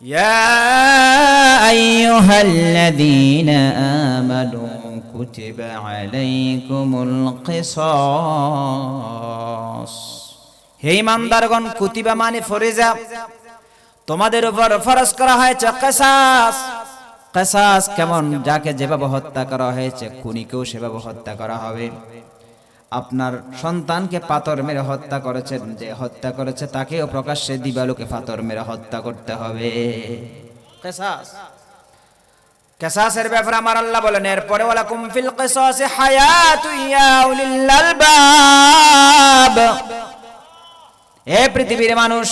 ইয়া আইয়ুহাল্লাযীনা আমানু কুতিবা আলাইকুমুল কিসাস। হে ঈমানদারগণ, কুতিবা মানে ফরজা, তোমাদের উপর ফরজ করা হয়েছে কিসাস। কিসাস কেমন? যাকে যেভাবে হত্যা করা হয়েছে খুনিকেও সেভাবে হত্যা করা হবে। আপনার সন্তানকে পাথর মেরে হত্যা করেছেন, যে হত্যা করেছে তাকেও প্রকাশ্যে দিবালোকে পাথর মেরে হত্যা করতে হবে। কিসাস, কিসাসের ব্যাপারে আমার আল্লাহ বলেন এরপরে ওয়ালাকুম ফিল কিসাসি হায়াতু ইয়া উলিল আলবাব। হে পৃথিবীর মানুষ,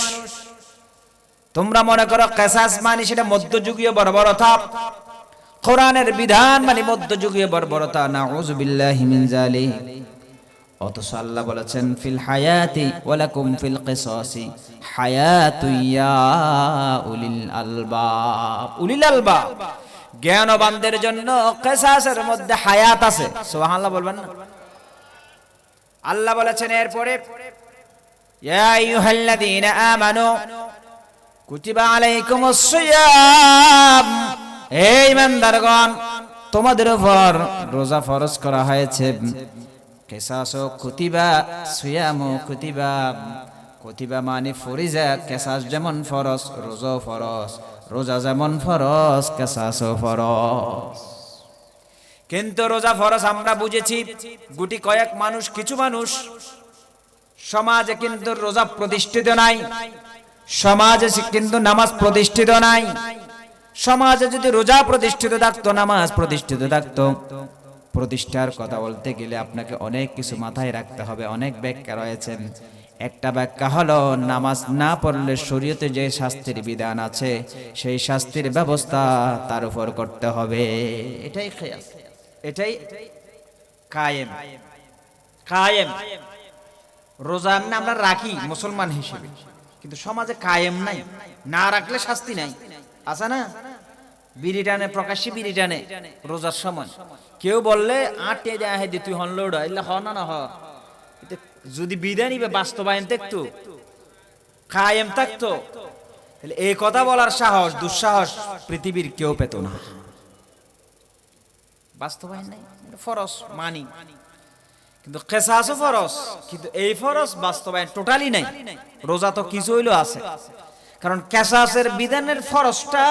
তোমরা মনে করো কিসাস মানে সেটা মধ্যযুগীয় বর্বরতা, কোরআনের বিধান মানে মধ্যযুগীয় বর্বরতা। নাউযু বিল্লাহি মিন যালিক। অথচ আল্লাহ বলেছেন ফিল হায়াতি ওয়ালাকুম ফিল কিসাসি হায়াতু ইয়া উলিল আলবাব। উলিল আলবাব জ্ঞানবানদের জন্য কিসাসের মধ্যে হায়াত আছে। সুবহানাল্লাহ বলবেন না? আল্লাহ বলেছেন এরপরে ইয়া আইয়ুহাল্লাযীনা আমানু কুতিবা আলাইকুমুস সিয়াম। হে ঈমানদারগণ, তোমাদের উপর রোজা ফরজ করা হয়েছে। কিসাসও কুতিবা, সিয়ামও কুতিবা। কুতিবা মানে ফরিজা, কিসাস যেমন ফরজ রোজাও ফরজ, রোজা যেমন ফরজ কিসাসও ফরজ। কিন্তু রোজা ফরজ আমরা বুঝেছি গুটি কয়েক মানুষ, কিছু মানুষ। সমাজে কিন্তু রোজা প্রতিষ্ঠিত নাই, সমাজে কিন্তু নামাজ প্রতিষ্ঠিত নাই। সমাজে যদি রোজা প্রতিষ্ঠিত থাকতো, নামাজ প্রতিষ্ঠিত থাকতো, প্রতিষ্ঠার কথা বলতে গেলে আপনাকে অনেক কিছু মাথায় রাখতে হবে, অনেক ব্যাখ্যা রয়েছেন। একটা ব্যাখ্যা হলো নামাজ না পড়লে শরীয়তে যে শাস্তির বিধান আছে সেই শাস্তির ব্যবস্থা তার উপর করতে হবে। এটাই কিয়াস, এটাই কায়েম। কায়েম রোজা এমনি আমরা রাখি মুসলমান হিসেবে, কিন্তু সমাজে কায়েম নাই, না রাখলে শাস্তি নাই। আছে না? বিড়ি টানে, প্রকাশ্যে বিড়ি টানে রোজার সময়। কেউ বললে আটে যায় হে তুই হন লোড এলে হ না হ। যদি বিধানই বাস্তবায়ন থাকতো, কায়েম থাকতো, তাহলে এই কথা বলার সাহস, দুঃসাহস পৃথিবীর কেউ পেত না। বাস্তবায়ন নাই, ফরজ মানি, কিন্তু কিসাসও ফরজ, কিন্তু এই ফরজ বাস্তবায়ন টোটালি নাই। রোজা তো কিছু হইলো আছে, কারণ কিসাসের বিধানের ফরজটা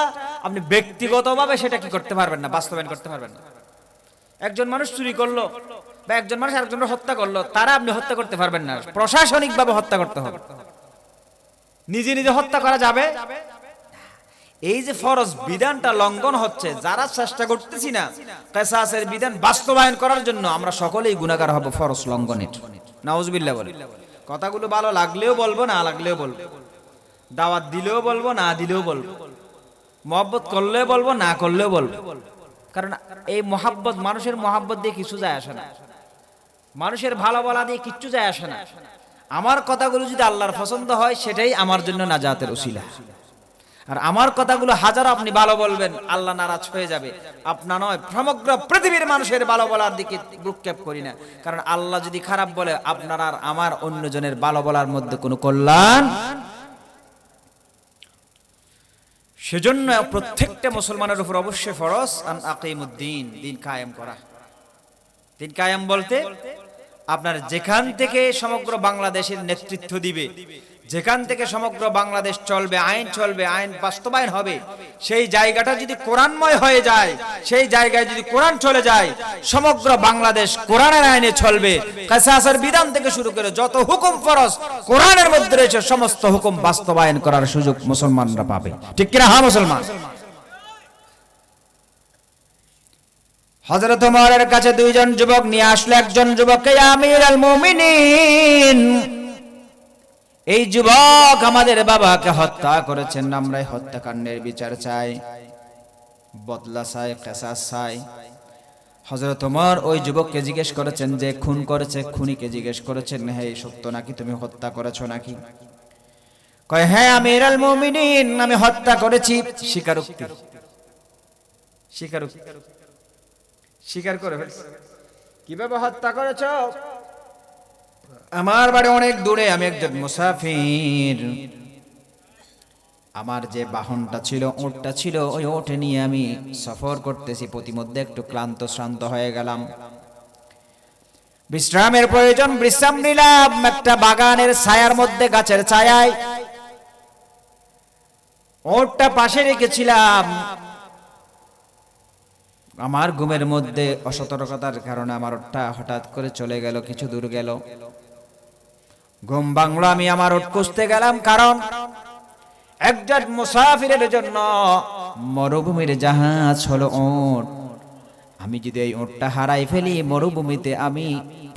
আপনি ব্যক্তিগতভাবে সেটা কি করতে পারবেন না, বাস্তবায়ন করতে পারবেন না। একজন মানুষ চুরি করলো বা একজন মানুষ আরেকজনকে হত্যা করলো, তারা আপনি হত্যা করতে পারবেন না, প্রশাসনিকভাবে হত্যা করতে হবে। নিজে নিজে হত্যা করা যাবে? এই যে ফরজ বিধানটা লঙ্ঘন হচ্ছে, যারা চেষ্টা করতেছি না কিসাসের বিধান বাস্তবায়ন করার জন্য, আমরা সকলেই গুনাহগার হব ফরজ লঙ্ঘনের। নাউজুবিল্লাহ বলি। কথাগুলো ভালো লাগলেও বলবো, না লাগলেও বলবো, দাওয়াত দিলেও বলবো, না দিলেও বলবো, মহব্বত করলেও বলবো, না করলেও বলবো। কারণ এই মহাব্বত, মানুষের মহাব্বত দিয়ে কিছু যায় আসে না, মানুষের ভালো বলা দিয়ে কিচ্ছু যায় আসে না। আমার কথাগুলো যদি আল্লাহর পছন্দ হয়, সেটাই আমার জন্য নাজাতের উসিলা। আর আমার কথাগুলো হাজার আপনি ভালো বলবেন, আল্লাহ নারাজ হয়ে যাবে, আপনা নয় সমগ্র পৃথিবীর মানুষের ভালো বলার দিকে ভ্রুক্ষেপ করি না। কারণ আল্লাহ যদি খারাপ বলে, আপনার আর আমার অন্যজনের ভালো বলার মধ্যে কোনো কল্যাণ। সেজন্য প্রত্যেকটা মুসলমানের উপর অবশ্যই ফরজ আন আকিমুদ্দিন, দিন কায়েম করা। দিন কায়েম বলতে আপনার যেখান থেকে সমগ্র বাংলাদেশের নেতৃত্ব দিবে, যেখান থেকে সমগ্র বাংলাদেশ চলবে, আইন চলবে, আইন বাস্তবায়ন হবে, সেই জায়গাটা যদি কোরআনময় হয়ে যায়, সেই জায়গায় যদি কোরআন চলে যায়, সমগ্র বাংলাদেশ কোরআনের আইনে চলবে। কিসাসের বিধান থেকে শুরু করে যত হুকুম ফরজ কোরআনের মধ্যে রয়েছে, সমস্ত হুকুম বাস্তবায়ন করার সুযোগ মুসলমানরা পাবে। ঠিক কিনা? হ্যাঁ মুসলমান। হযরত ওমরের কাছে দুইজন যুবক নিয়ে আসলো। একজন যুবককে ইয়া আমিরুল মুমিনিন, এই যুবক আমাদের বাবাকে হত্যা করেছেন, আমরা এই হত্যাকাণ্ডের বিচার চাই, বদলা চাই, কিসাস চাই। হযরত ওমর ওই যুবককে জিজ্ঞেস করেছেন যে খুন করেছে, খুনিকে জিজ্ঞেস করেছেন, হে সত্য নাকি তুমি হত্যা করেছো নাকি? কয় হ্যাঁ আমিরুল মুমিনিন, আমি হত্যা করেছি। স্বীকারোক্তি, স্বীকারোক্তি, স্বীকার করে ফেলছে। কিভাবে হত্যা করেছো? আমার বাড়ি অনেক দূরে, আমি একজন মুসাফির, আমার যে বাহনটা ছিল, ওটটা ছিল, ওই ওটে নিয়ে আমি সফর করতেছি। প্রতিমধ্যে একটু ক্লান্ত শ্রান্ত হয়ে গেলাম, বিশ্রামের প্রয়োজন। বিশ্রাম নিলাম একটা বাগানের ছায়ার মধ্যে, গাছের ছায়ায়। ওটটা পাশে রেখেছিলাম। আমার ঘুমের মধ্যে অসতর্কতার কারণে আমার ওটটা হঠাৎ করে চলে গেল, কিছু দূর গেল। ঘুম ভাঙলো, আমি আমার ওট খুঁজতে গেলাম, কারণ একজন মুসাফিরের জন্য মরুভূমির জাহাজ হলো ওট। আমি যদি এই ওটটা হারাই ফেলি, মরুভূমিতে আমি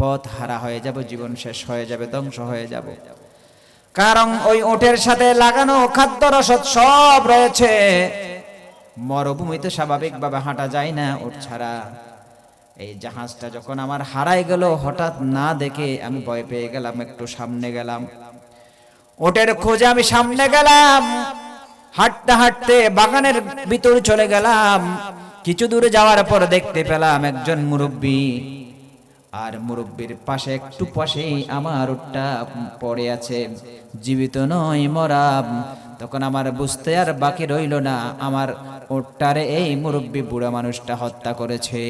পথ হারা হয়ে যাব, জীবন শেষ হয়ে যাবে, ধ্বংস হয়ে যাব। কারণ ওই ওটের সাথে লাগানো খাদ্য রসদ সব রয়েছে। মরুভূমিতে স্বাভাবিকভাবে হাঁটা যায় না ওট ছাড়া। এই জাহাজটা যখন আমার হারাই গেল, হঠাৎ না দেখে আমি ভয় পেয়ে গেলাম, একটু সামনে গেলাম, ওটের খোঁজে আমি সামনে গেলাম। হাঁটতে হাঁটতে বাগানের ভিতরে চলে গেলাম। কিছু দূরে যাওয়ার পর দেখতে পেলাম একজন মুরব্বী, আর মুরব্বীর পাশে একটু পাশেই আমার ওটটা পড়ে আছে, জীবিত নয়, মরা। তখন আমার বুঝতে আর বাকি রইল না, আমার ওটটারে এই মুরব্বী বুড়া মানুষটা হত্যা করেছে।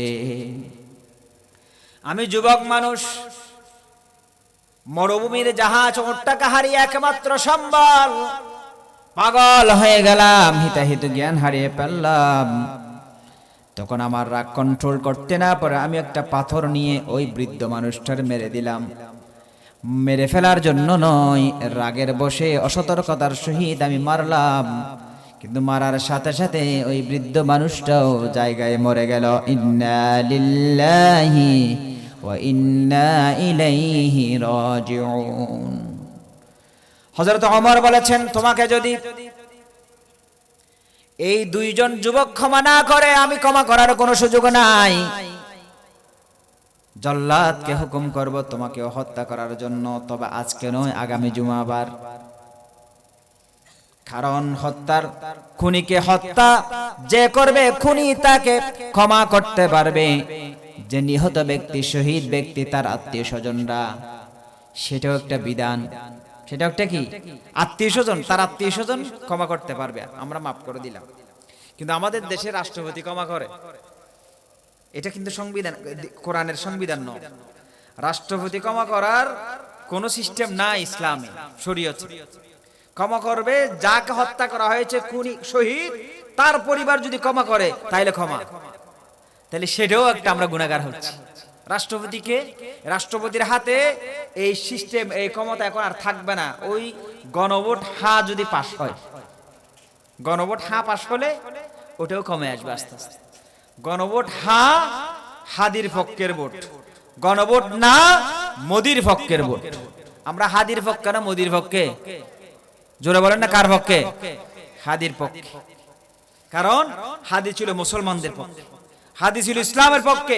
আমি যুবক মানুষ, মরুভূমির জাহাজ, ওটটাকে হারিয়ে একমাত্র সম্বল, পাগল হয়ে গেলাম, হিতাহিত জ্ঞান হারিয়ে ফেললাম। তখন আমার রাগ কন্ট্রোল করতে না পারে আমি একটা পাথর নিয়ে ওই বৃদ্ধ মানুষটার মেরে দিলাম। মেরে ফেলার জন্য নয়, রাগের বশে অসতর্কতার সহিত আমি মারলাম। কিন্তু মারার সাথে সাথে ওই বৃদ্ধ মানুষটাও জায়গায় মরে গেল। ইন্না লিল্লাহি ওয়া ইন্না ইলাইহি রাজিউন। হযরত ওমর বলেছেন, তোমাকে যদি এই দুইজন যুবক ক্ষমা না করে, আমি ক্ষমা করার কোনো সুযোগ নাই। জল্লাদকে হুকুম করব তোমাকে হত্যা করার জন্য, তবে আজকে নয়, আগামী জুমাবার। কারণ হত্যার, খুনিকে হত্যা যে করবে, খুনি তাকে ক্ষমা করতে পারবে। যে নিহত ব্যক্তি, শহীদ ব্যক্তি, তার আত্মীয় স্বজনরা, সেটাও একটা বিধান। সেটা একটা কি? আত্মীয় স্বজন, তার আত্মীয় স্বজন ক্ষমা করতে পারবে, আমরা মাফ করে দিলাম। কিন্তু আমাদের দেশে রাষ্ট্রপতি ক্ষমা করে, এটা কিন্তু সংবিধান, কোরআনের সংবিধান নয়। রাষ্ট্রপতি ক্ষমা করার কোন সিস্টেম নাই ইসলামে, শরীয়তে। ক্ষমা করবে যাকে হত্যা করা হয়েছে, খুনি, শহীদ, তার পরিবার যদি ক্ষমা করে তাহলে ক্ষমা। তাহলে সেটাও একটা আমরা গুনাহগার হচ্ছি। রাষ্ট্রপতিকে, রাষ্ট্রপতির হাতে এই সিস্টেম, এই ক্ষমতা এখন আর থাকবে না। ওই গণভোট হ্যাঁ যদি পাশ হয়, গণভোট হ্যাঁ পাশ হলে ওটাও কমে আসবে আস্তে আস্তে। গণভোট হ্যাঁ, হাদির পক্ষের ভোট। গণভোট না, মোদির পক্ষের ভোট। আমরা হাদির পক্ষে না মোদির পক্ষে? জোরে বলেন না, কার পক্ষে? হাদির পক্ষে। কারণ হাদি ছিল মুসলমানদের পক্ষে, হাদি ছিল ইসলামের পক্ষে,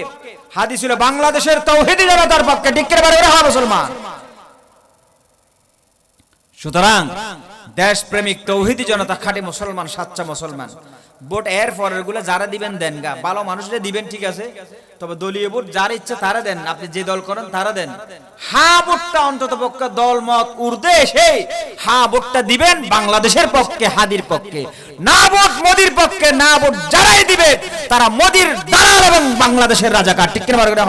হাদি ছিল বাংলাদেশের তাওহীদি জনতার পক্ষে। ঠিক করে বলে হ্যাঁ মুসলমান। সুতরাং দেশপ্রেমিক তাওহীদি জনতা, খাঁটি মুসলমান, সাচ্চা মুসলমান। ভোট এর পরের গুলো যারা দিবেন দেন গা, ভালো মানুষরা দিবেন, ঠিক আছে, তবে দলীয় ভোট যার ইচ্ছা তারা দেন, আপনি যে দল করেন তারা দেন। হ্যাঁ ভোটটা অন্তত পক্ষে দল মত ঊর্ধ্বে এসে হ্যাঁ ভোটটা দিবেন বাংলাদেশের পক্ষে, হাদির পক্ষে। না ভোট মোদির পক্ষে, না ভোট যারাই দিবে তারা মোদির দালাল এবং বাংলাদেশের রাজাকার। ঠিক কিনা বলেন?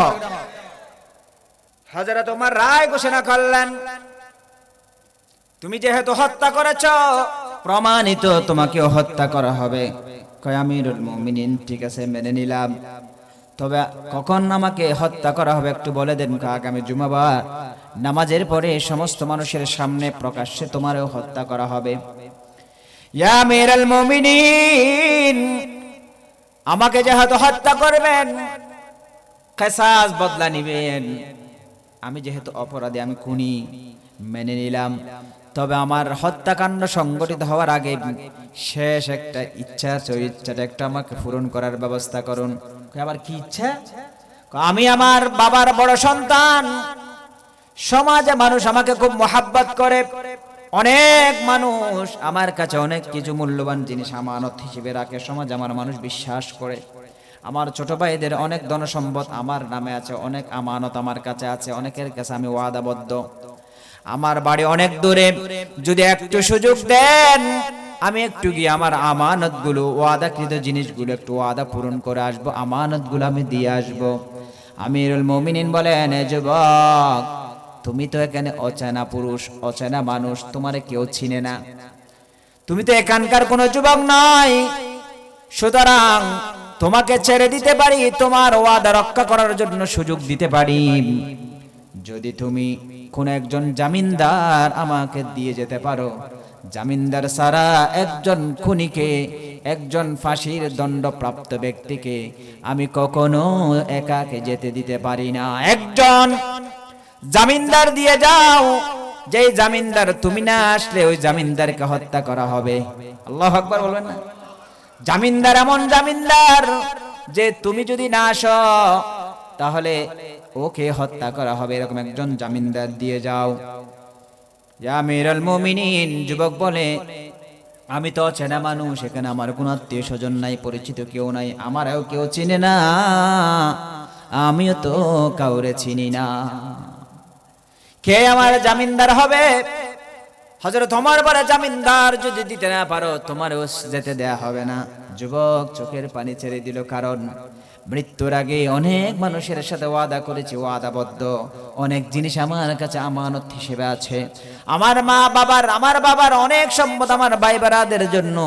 হযরত ওমর রায় ঘোষণা করলেন, তুমি যেহেতু হত্যা করেছ, প্রমাণিত, তোমাকেও হত্যা করা হবে। কয় আমিরুল মুমিনিন, ঠিক আছে, মেনে নিলাম, তবে কখন আমাকে হত্যা করা হবে একটু বলে দেন। আগামী জুমাবার নামাজের পরে সমস্ত মানুষের সামনে প্রকাশ্যে তোমারও হত্যা করা হবে। ইয়া আমিরুল মুমিনিন, আমাকে যেহেতু হত্যা করবেন, কিসাস, বদলা নিবেন। আমি যেহেতু অপরাধী, আমি খুনি, মেনে নিলাম, তবে আমার হত্যাকাণ্ড সংগঠিত হওয়ার আগে শেষ একটা ইচ্ছা আছে, ওই ইচ্ছাটা একটা আমাকে পূরণ করার ব্যবস্থা করুন। আবার কি ইচ্ছা? আমি আমার বাবার বড় সন্তান, সমাজে মানুষ আমাকে খুব মহাব্বত করে, অনেক মানুষ আমার কাছে অনেক কিছু মূল্যবান জিনিস আমানত হিসেবে রাখে, সমাজ আমার মানুষ বিশ্বাস করে। আমার ছোট ভাইদের অনেক ধন সম্পদ আমার নামে আছে, অনেক আমানত আমার কাছে আছে, অনেকের কাছে আমি ওয়াদাবদ্ধ। আমার বাড়ি অনেক দূরে, যদি একটু সুযোগ দেন আমি একটু গিয়ে আমার আমানতগুলো, ওয়াদাকৃত জিনিসগুলো একটু ওয়াদা পূরণ করে আসবো, আমানতগুলো আমি দিয়ে আসবো। আমিরুল মুমিনিন বলেন, এ যুবক, তুমি তো এখানে অচেনা পুরুষ, অচেনা মানুষ, তোমারে কেউ চিনে না, তুমি তো এখানকার কোনো যুবক নয়, সুতরাং তোমাকে ছেড়ে দিতে পারি, তোমার ওয়াদা রক্ষা করার জন্য সুযোগ দিতে পারি, যদি তুমি কোন একজন জামিনদার আমাকে দিয়ে যেতে পারো। জামিনদার ছাড়া একজন খুনিকে, একজন ফাঁসির দণ্ডপ্রাপ্ত ব্যক্তিকে আমি কখনো একাকে যেতে দিতে পারি না। একজন জামিনদার দিয়ে যাও, যেই জামিনদার তুমি না আসলে ওই জামিনদারকে হত্যা করা হবে। আল্লাহু আকবার বলবেন না? জামিনদার এমন জামিনদার যে তুমি যদি না আসো তাহলে ওকে হত্যা করা হবে, এরকম একজন জামিনদার দিয়ে যাও। ইয়া আমিরুল মুমিনিন, যুবক বলে, আমি তো চেনা মানুষ, এখানে আমার কোনো আত্মীয় স্বজন নাই, পরিচিত কেউ নাই, আমারও কেউ চিনে না, আমিও তো কাউরে চিনি না, কে আমার জামিনদার হবে? হযরত ওমর বলে, জামিনদার যদি দিতে না পারো তোমারও যেতে দেয়া হবে না। যুবক চোখের পানি ছেড়ে দিল, কারণ মৃত্যুর আগে অনেক মানুষের সাথে ওয়াদা করেছি, ওয়াদাবদ্ধ অনেক জিনিস আমার কাছে আমানত হিসেবে আছে। আমার আমার বাবার অনেক সম্পদ আমার ভাই বেরাদের জন্য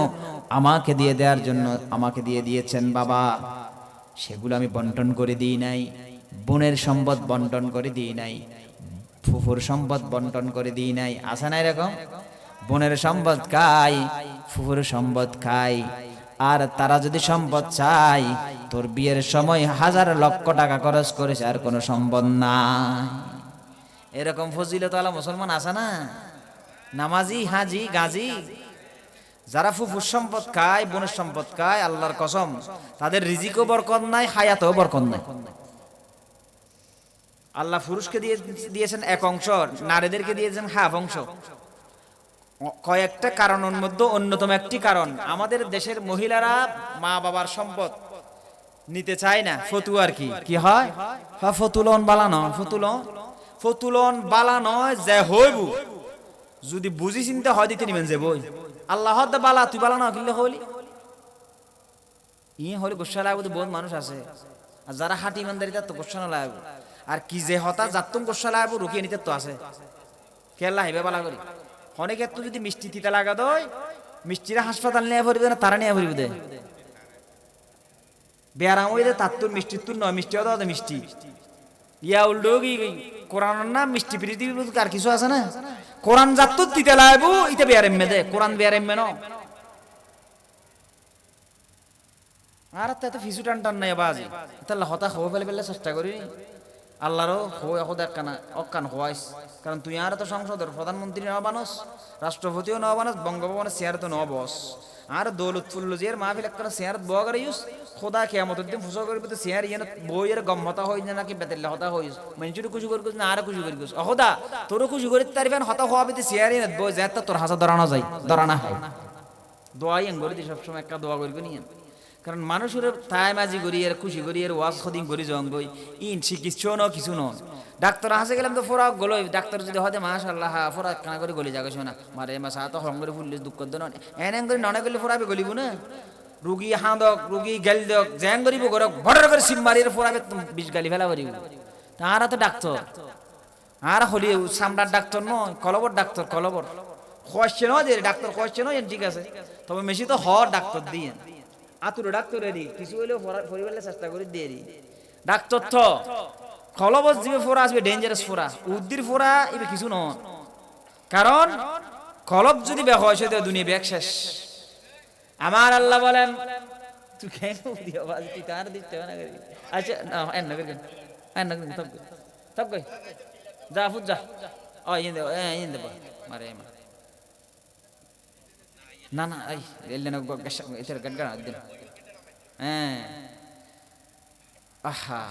আমাকে দিয়ে দেওয়ার জন্য আমাকে দিয়ে দিয়েছেন বাবা, সেগুলো আমি বন্টন করে দিই নাই। বোনের সম্পদ বন্টন করে দিই নাই, ফুফুর সম্পদ বন্টন করে দিই নাই। আছে না এরকম? বোনের সম্পদ খাই, ফুফুর সম্পদ খাই, আর তারা যদি সম্পদ চাই, তোর বিয়ের সময় হাজার লক্ষ টাকা খরচ করেছে, আর কোনো সম্পদ নাই। এরকম ফজিলত আলা মুসলমান আছে না? নামাজি, হাজি, গাজী, যারা ফুফুর সম্পদ খায়, বোনের সম্পদ খায়, আল্লাহর কসম তাদের রিজিকও বরকত নাই, হায়াতেও বরকত নাই। আল্লাহ পুরুষকে দিয়েছেন এক অংশ, নারীদেরকে দিয়েছেন হাফ অংশ। কয়েকটা কারণের মধ্যে অন্যতম একটি কারণ, আমাদের দেশের মহিলারা মা বাবার সম্পদ নিতে চায় না। ফতুয়ার কি হয়? ফতুলন বালানো, ফতুলন বালানো যে হইব, যদি বুঝি চিন্তা হয় দিতে নিবেন যে বই আল্লাহ বালা, তুই বালানো কিনলে হইলি ই হলে গোসা লাগবে। বহুত মানুষ আছে, আর যারা হাঁটি ইমানদারি তার তো গোসা না লাগবে, আর কি যে হতা যাতুম গোসা লাগবে রুকিয়ে নিতে তো আছে। খেলা হেবে বালা করি অনেকের তো যদি মিষ্টি তিতা লাগা দই, মিষ্টিরা হাসপাতাল নিয়ে ভরবে না, তারা নিয়ে ভরবে দে বেয়ারাম ওই দে, তার তোর মিষ্টির তোর নয়, মিষ্টি হতো মিষ্টি ইয়া উল্টো কি কোরআন না মিষ্টি পৃথিবী আর কিছু আছে না? কোরআন যাত তিতে লাগবো, ইতে বেয়ারেম্মে দে, কোরআন বেয়ারেম্মে ন। আর তো ফিসু টান টান নাই বাজি, তাহলে হতা হয়ে ফেলে চেষ্টা করি আল্লাহরও অক্কান হওয়াইস। কারণ তুই আর তো সংসদের প্রধানমন্ত্রী নওয়া বানস, রাষ্ট্রপতিও নওয়া বানস, বঙ্গভবনের চেয়ার তো নওয়া বস, আর দৌলতফুল্ল জিয়ার মাহফিল একটা চেয়ার বয়া করে ইউস খোদা কিয়ামতের দিন ফুসো করবি তো চেয়ার ইয়ে বইয়ের গম হতা হই না নাকি বেতেলে হতা হইস, মানুষের খুশি করি না আর খুশি করি অহদা তোরও খুশি করি তারিবেন হতা হওয়াবি তো চেয়ার ইয়ে বই যায় তোর হাসা ধরানো যায়, ধরানা হয়। দোয়াই এন করি সবসময় একটা দোয়া করবি নিয়ে, কারণ মানুষের তাই মাঝি করি এর খুশি করি এর ওয়াজ খদিম করি জং গই ইন চিকিৎসা ন কিছু ন। ডাক্তার হাসে গেলাম তো ফোরা গলো, ডাক্তার যদি হয় মাশাআল্লাহ ফোরা কানা করে গলি যাগে শোনা মারে মাসা তো হং করে ফুললে দুঃখ দেন এন করে ননে গলি ফোরাবে গলিব না। রুগী হাঁদক, রুগী গেল দক জ্যাং করিব গরক ভডর করে সিম মারিয়ে ফোরাবে বিষ গালি ফেলা করিব। তারা তো ডাক্তার আর হলি সামরার ডাক্তার নয়, কলবর ডাক্তার, কলবর কোয়েশ্চেন হয় যে ডাক্তার কোয়েশ্চেন হয় ঠিক আছে, তবে মেশি তো হওয়ার ডাক্তার দিয়ে আতুর ডাক্তার রেডি কিছু হইলেও পরিবারের চেষ্টা করে দিয়ে দি ডাক্তার তো খলবস দিবে ফোরা আসবে ডেঞ্জারাস ফোরা, উদ্দির ফোরা এবে কিছু নয়। কারণ কলব যদি ব্যাগ হয় সেটা দুনিয়া ব্যাগ শেষ। আমার আল্লাহ বলেন তুই কেন দিও বাজ তুই তার দিতে না করি আচ্ছা না এন না করি এন না করি তব কই যা ফুট যা ও ইন দে মারে মা না না এই এলেন এটার গড়গড় দিন হ্যাঁ আহা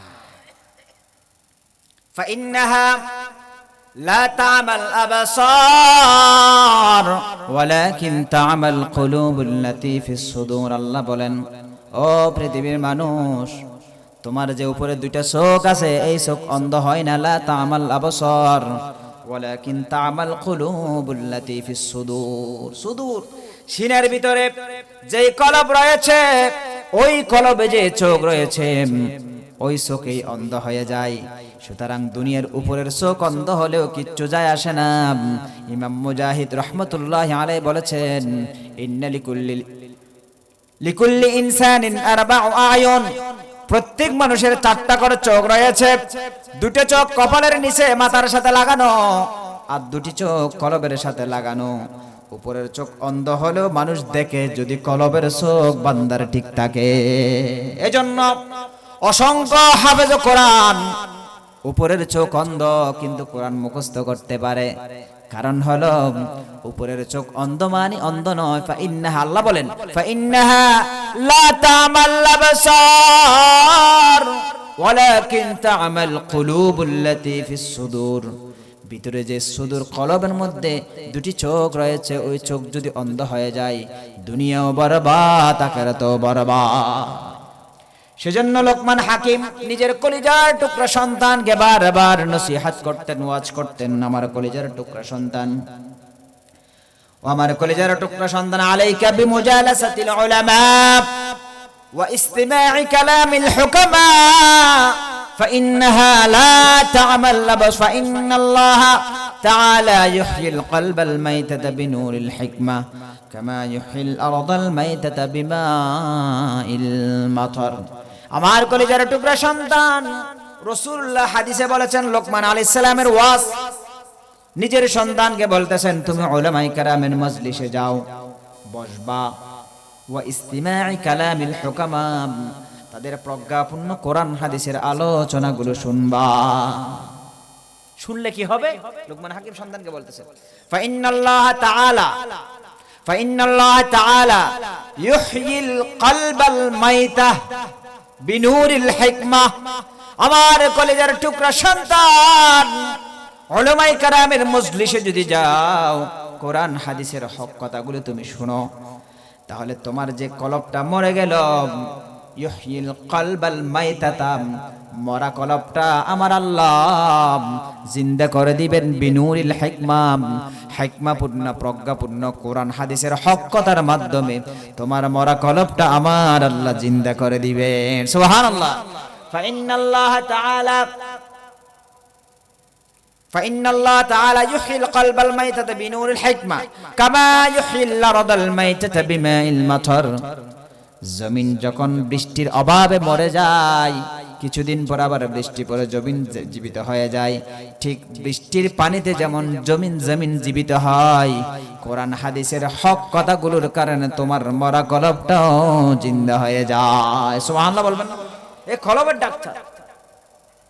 فإنها لا تعمى الأبصار ولكن تعمى القلوب التي في الصدور। আল্লাহ বলেন ও পৃথিবীর মানুষ, তোমার যে উপরে দুইটা চোখ আছে এই চোখ অন্ধ হয় না, লা তা'মাল আবসার ওয়ালাকিন তা'মাল কুলুবুল লাতী ফিস সুদূর। সুদূর সিনের ভিতরে যেই কলব রয়েছে, ওই কলবে যে চোখ রয়েছে, ওই চোখেই অন্ধ হয়ে যায়। সুতরাং দুনিয়ার উপরের চোখ অন্ধ হলেও কিচ্ছু যায় আসে না। ইমাম মুজাহিদ রহমতুল্লাহি আলাইহি বলেছেন, ইন্না লিকুল্লি ইনসানিন আরবাউ আয়ুন, প্রত্যেক মানুষের 4টা করে চোখ রয়েছে। 2টি চোখ কপালের নিচে মাথার সাথে লাগানো, আর 2টি চোখ কলবের সাথে লাগানো। উপরের চোখ অন্ধ হলেও মানুষ দেখে যদি কলবের চোখ বান্দার ঠিক থাকে। এজন্য অসংখ্য হাফেজ কোরআন উপরের চোখ অন্ধ কিন্তু কোরআন মুখস্থ করতে পারে। কারণ হলো উপরের চোখ অন্ধ মানে অন্ধ নয়। ফাইন্নাহা, আল্লাহ বলেন ফাইন্নাহা লা তা'মাল আবসার ওয়ালাকিন তা'মাল কুলুবুল্লাতী ফিস সুদূর। ভিতরে যে সুদূর কলবের মধ্যে 2টি চোখ রয়েছে, ওই চোখ যদি অন্ধ হয়ে যায় দুনিয়াও বরবাদ আখিরাতও বরবাদ। সেজন্য লোকমান হাকিম নিজের কলিজার টুকরা সন্তানকে বারবার নসিহত করতেন, ওয়াজ করতেন, আমার কলিজার টুকরা সন্তান, ও আমার কলিজার টুকরা সন্তান, আলাইকা বিমুজালাসাতিল উলামা ওয়া ইসতিমা'i কালামিল হুকামা فإنها لا تعمى الأبصار فإن الله تعالى يحيي القلب الميتة بنور الحكمة كما يحيي الأرض الميتة بماء المطر। আমার কলিজার টুকরা সন্তান, রাসূলুল্লাহ হাদিসে বলেছেন, লোকমান আলাইহিস সালামের ওয়াজ, নিজের সন্তানকে বলতেছেন তুমি উলামায়ে কেরামের মজলিসে যাও, বসবা, ওয়া ইসতিমা'i কালামিল হুকামা, তাদের প্রজ্ঞাপূর্ণ কোরআন হাদিসের আলোচনাগুলো শুনবা। শুনলে কি হবে? লোকমান হাকিম সন্তানকে বলতেছেন, ফাইন্নাল্লাহ তাআলা ইউহয়িল কলবাল মাইতা বিনূরিল হিকমা। আমার কলিজার টুকরা সন্তান, উলামায়ে কেরামের মজলিসে যদি যাও, কোরআন হাদিসের হক কথাগুলো তুমি শুনো, তাহলে তোমার যে কলবটা মরে গেল, ইউহয়িল কলবাল মাইতাতা, মরা কলবটা আমার আল্লাহ জিন্দা করে দিবেন বিনুরিল হিকমা, হিকমাপূর্ণ প্রজ্ঞাপূর্ণ কোরআন হাদিসের হক কথার মাধ্যমে তোমার মরা কলবটা আমার আল্লাহ জিন্দা করে দিবেন। সুবহানাল্লাহ। ফাইন্নাল্লাহ তাআলা ইউহয়িল কলবাল মাইতাতা বিনুরিল হিকমা কামা ইউহয়িল আরদাল মাইতাতা বিমাইল মাতার। জমিন যখন বৃষ্টির অভাবে মরে যায়, কিছুদিন পর আবার বৃষ্টি পড়ে জমিন জীবিত হয়ে যায়, ঠিক বৃষ্টির পানিতে যেমন জমিন জীবিত হয়, কোরআন হাদিসের হক কথাগুলোর কারণে তোমার মরা কলবটাও জিন্দা হয়ে যায়। সুবহানাল্লাহ বলবেন না? এই কলবের ডাক্তার,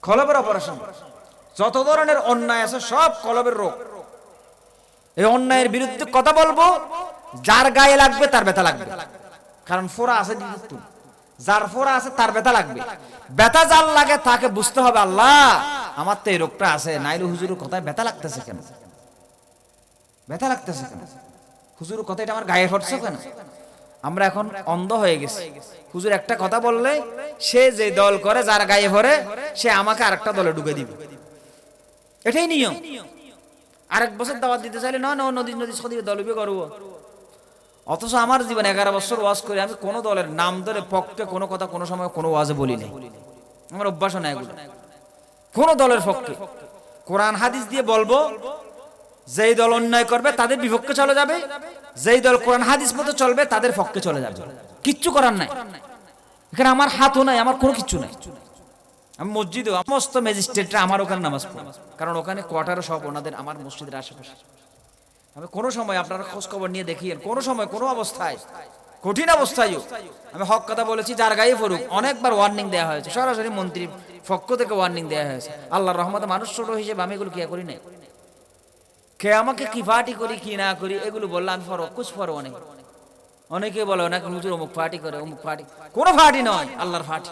কলবের অপারেশন, যত ধরনের অন্যায় আছে সব কলবের রোগ। এই অন্যায়ের বিরুদ্ধে কথা বলবো, যার গায়ে লাগবে তার ব্যথা লাগবে, কারণ ফোড়া আছে, যার ফোড়া আছে তার ব্যথা লাগবে। ব্যথা যার লাগে তাকে বুঝতে হবে, আল্লাহ আমার তো এই রোগটা আছে, নাইলে হুজুরের কথায় ব্যথা লাগতেছে কেন, ব্যথা লাগতেছে কেন, হুজুরের কথা এটা আমার গায়ে হচ্ছে কেন। আমরা এখন অন্ধ হয়ে গেছি, হুজুর একটা কথা বললে সে যে দল করে, যার গায়ে ভরে, সে আমাকে আরেকটা দলে ঢুকে দিবে, এটাই নিয়ম। আরেক বছর দাওয়াত দিতে চাইলে না নদী দলবে করবো। অথচ আমার জীবনে 11 বছর ওয়াজ করে আমি কোন দলের নাম ধরে পক্ষে কোনো কথা কোনো সময় কোনো ওয়াজে বলি নাই, আমার অভ্যাস না এগুলো। কোন দলের পক্ষে কোরআন হাদিস দিয়ে বলবো, যেই দল অন্যায় করবে তাদের বিপক্ষে চলে যাবে, যেই দল কোরআন হাদিস মতো চলবে তাদের পক্ষে চলে যাবে। কিচ্ছু করার নাই, এখানে আমার হাতও নাই, আমার কোনো কিচ্ছু নাই। আমি মসজিদে সমস্ত ম্যাজিস্ট্রেটরা আমার ওখানে নামাজ পড়ে, কারণ ওখানে কোয়ার্টারও সব ওনাদের আমার মসজিদের আশেপাশে। আমি কোনো সময় আপনারা খোঁজ খবর নিয়ে দেখিয়েন, কোনো সময় কোনো অবস্থায়, কঠিন অবস্থায় আমি হক কথা বলেছি, যার গায়ে পড়ুক। অনেকবার ওয়ার্নিং দেওয়া হয়েছে, সরাসরি মন্ত্রীর পক্ষ থেকে ওয়ার্নিং দেওয়া হয়েছে। আল্লাহর রহমতে মানুষ ছোট হিসেবে আমি এগুলো কি করি নাই, কে আমাকে কি পার্টি করি কি না করি এগুলো বললে আমি কুছ পরো। অনেকে বলে না হুজুর অমুক পার্টি করে, অমুক পার্টি, কোনো পার্টি নয়, আল্লাহর পার্টি।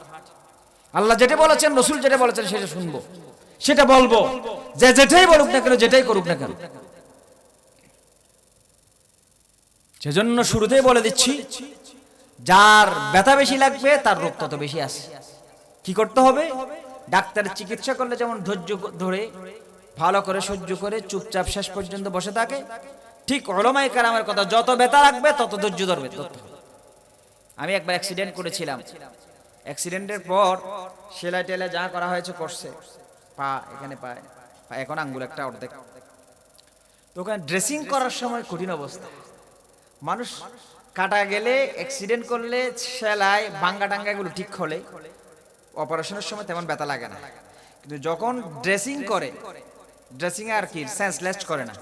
আল্লাহ যেটা বলেছেন, রসুল যেটা বলেছেন সেটা শুনবো, সেটা বলবো, যে যেটাই বলুক না কেন, যেটাই করুক না কেন। সেজন্য শুরুতেই বলে দিচ্ছি, যার ব্যথা বেশি লাগবে তার রোগ তত বেশি আছে। কি করতে হবে? ডাক্তারের চিকিৎসা করলে যেমন ধৈর্য ধরে ভালো করে সহ্য করে চুপচাপ শেষ পর্যন্ত বসে থাকে, ঠিক উলামায়ে কেরামের কথা, যত ব্যথা রাখবে তত ধৈর্য ধরবে। আমি একবার অ্যাক্সিডেন্ট করেছিলাম, অ্যাক্সিডেন্টের পর সেলাই টেলাই যা করা হয়েছে করছে, পা এখানে পায়, এখন আঙ্গুল একটা অর্ধেক। তো ওখানে ড্রেসিং করার সময় কঠিন অবস্থা, মানুষ কাটা গেলে, অ্যাক্সিডেন্ট করলে, সেলাই ভাঙ্গা টাঙ্গা এগুলো ঠিক হলে অপারেশনের সময় তেমন ব্যথা লাগে না, কিন্তু যখন ড্রেসিং করে, ড্রেসিং আর কি সেন্সলেস করে না,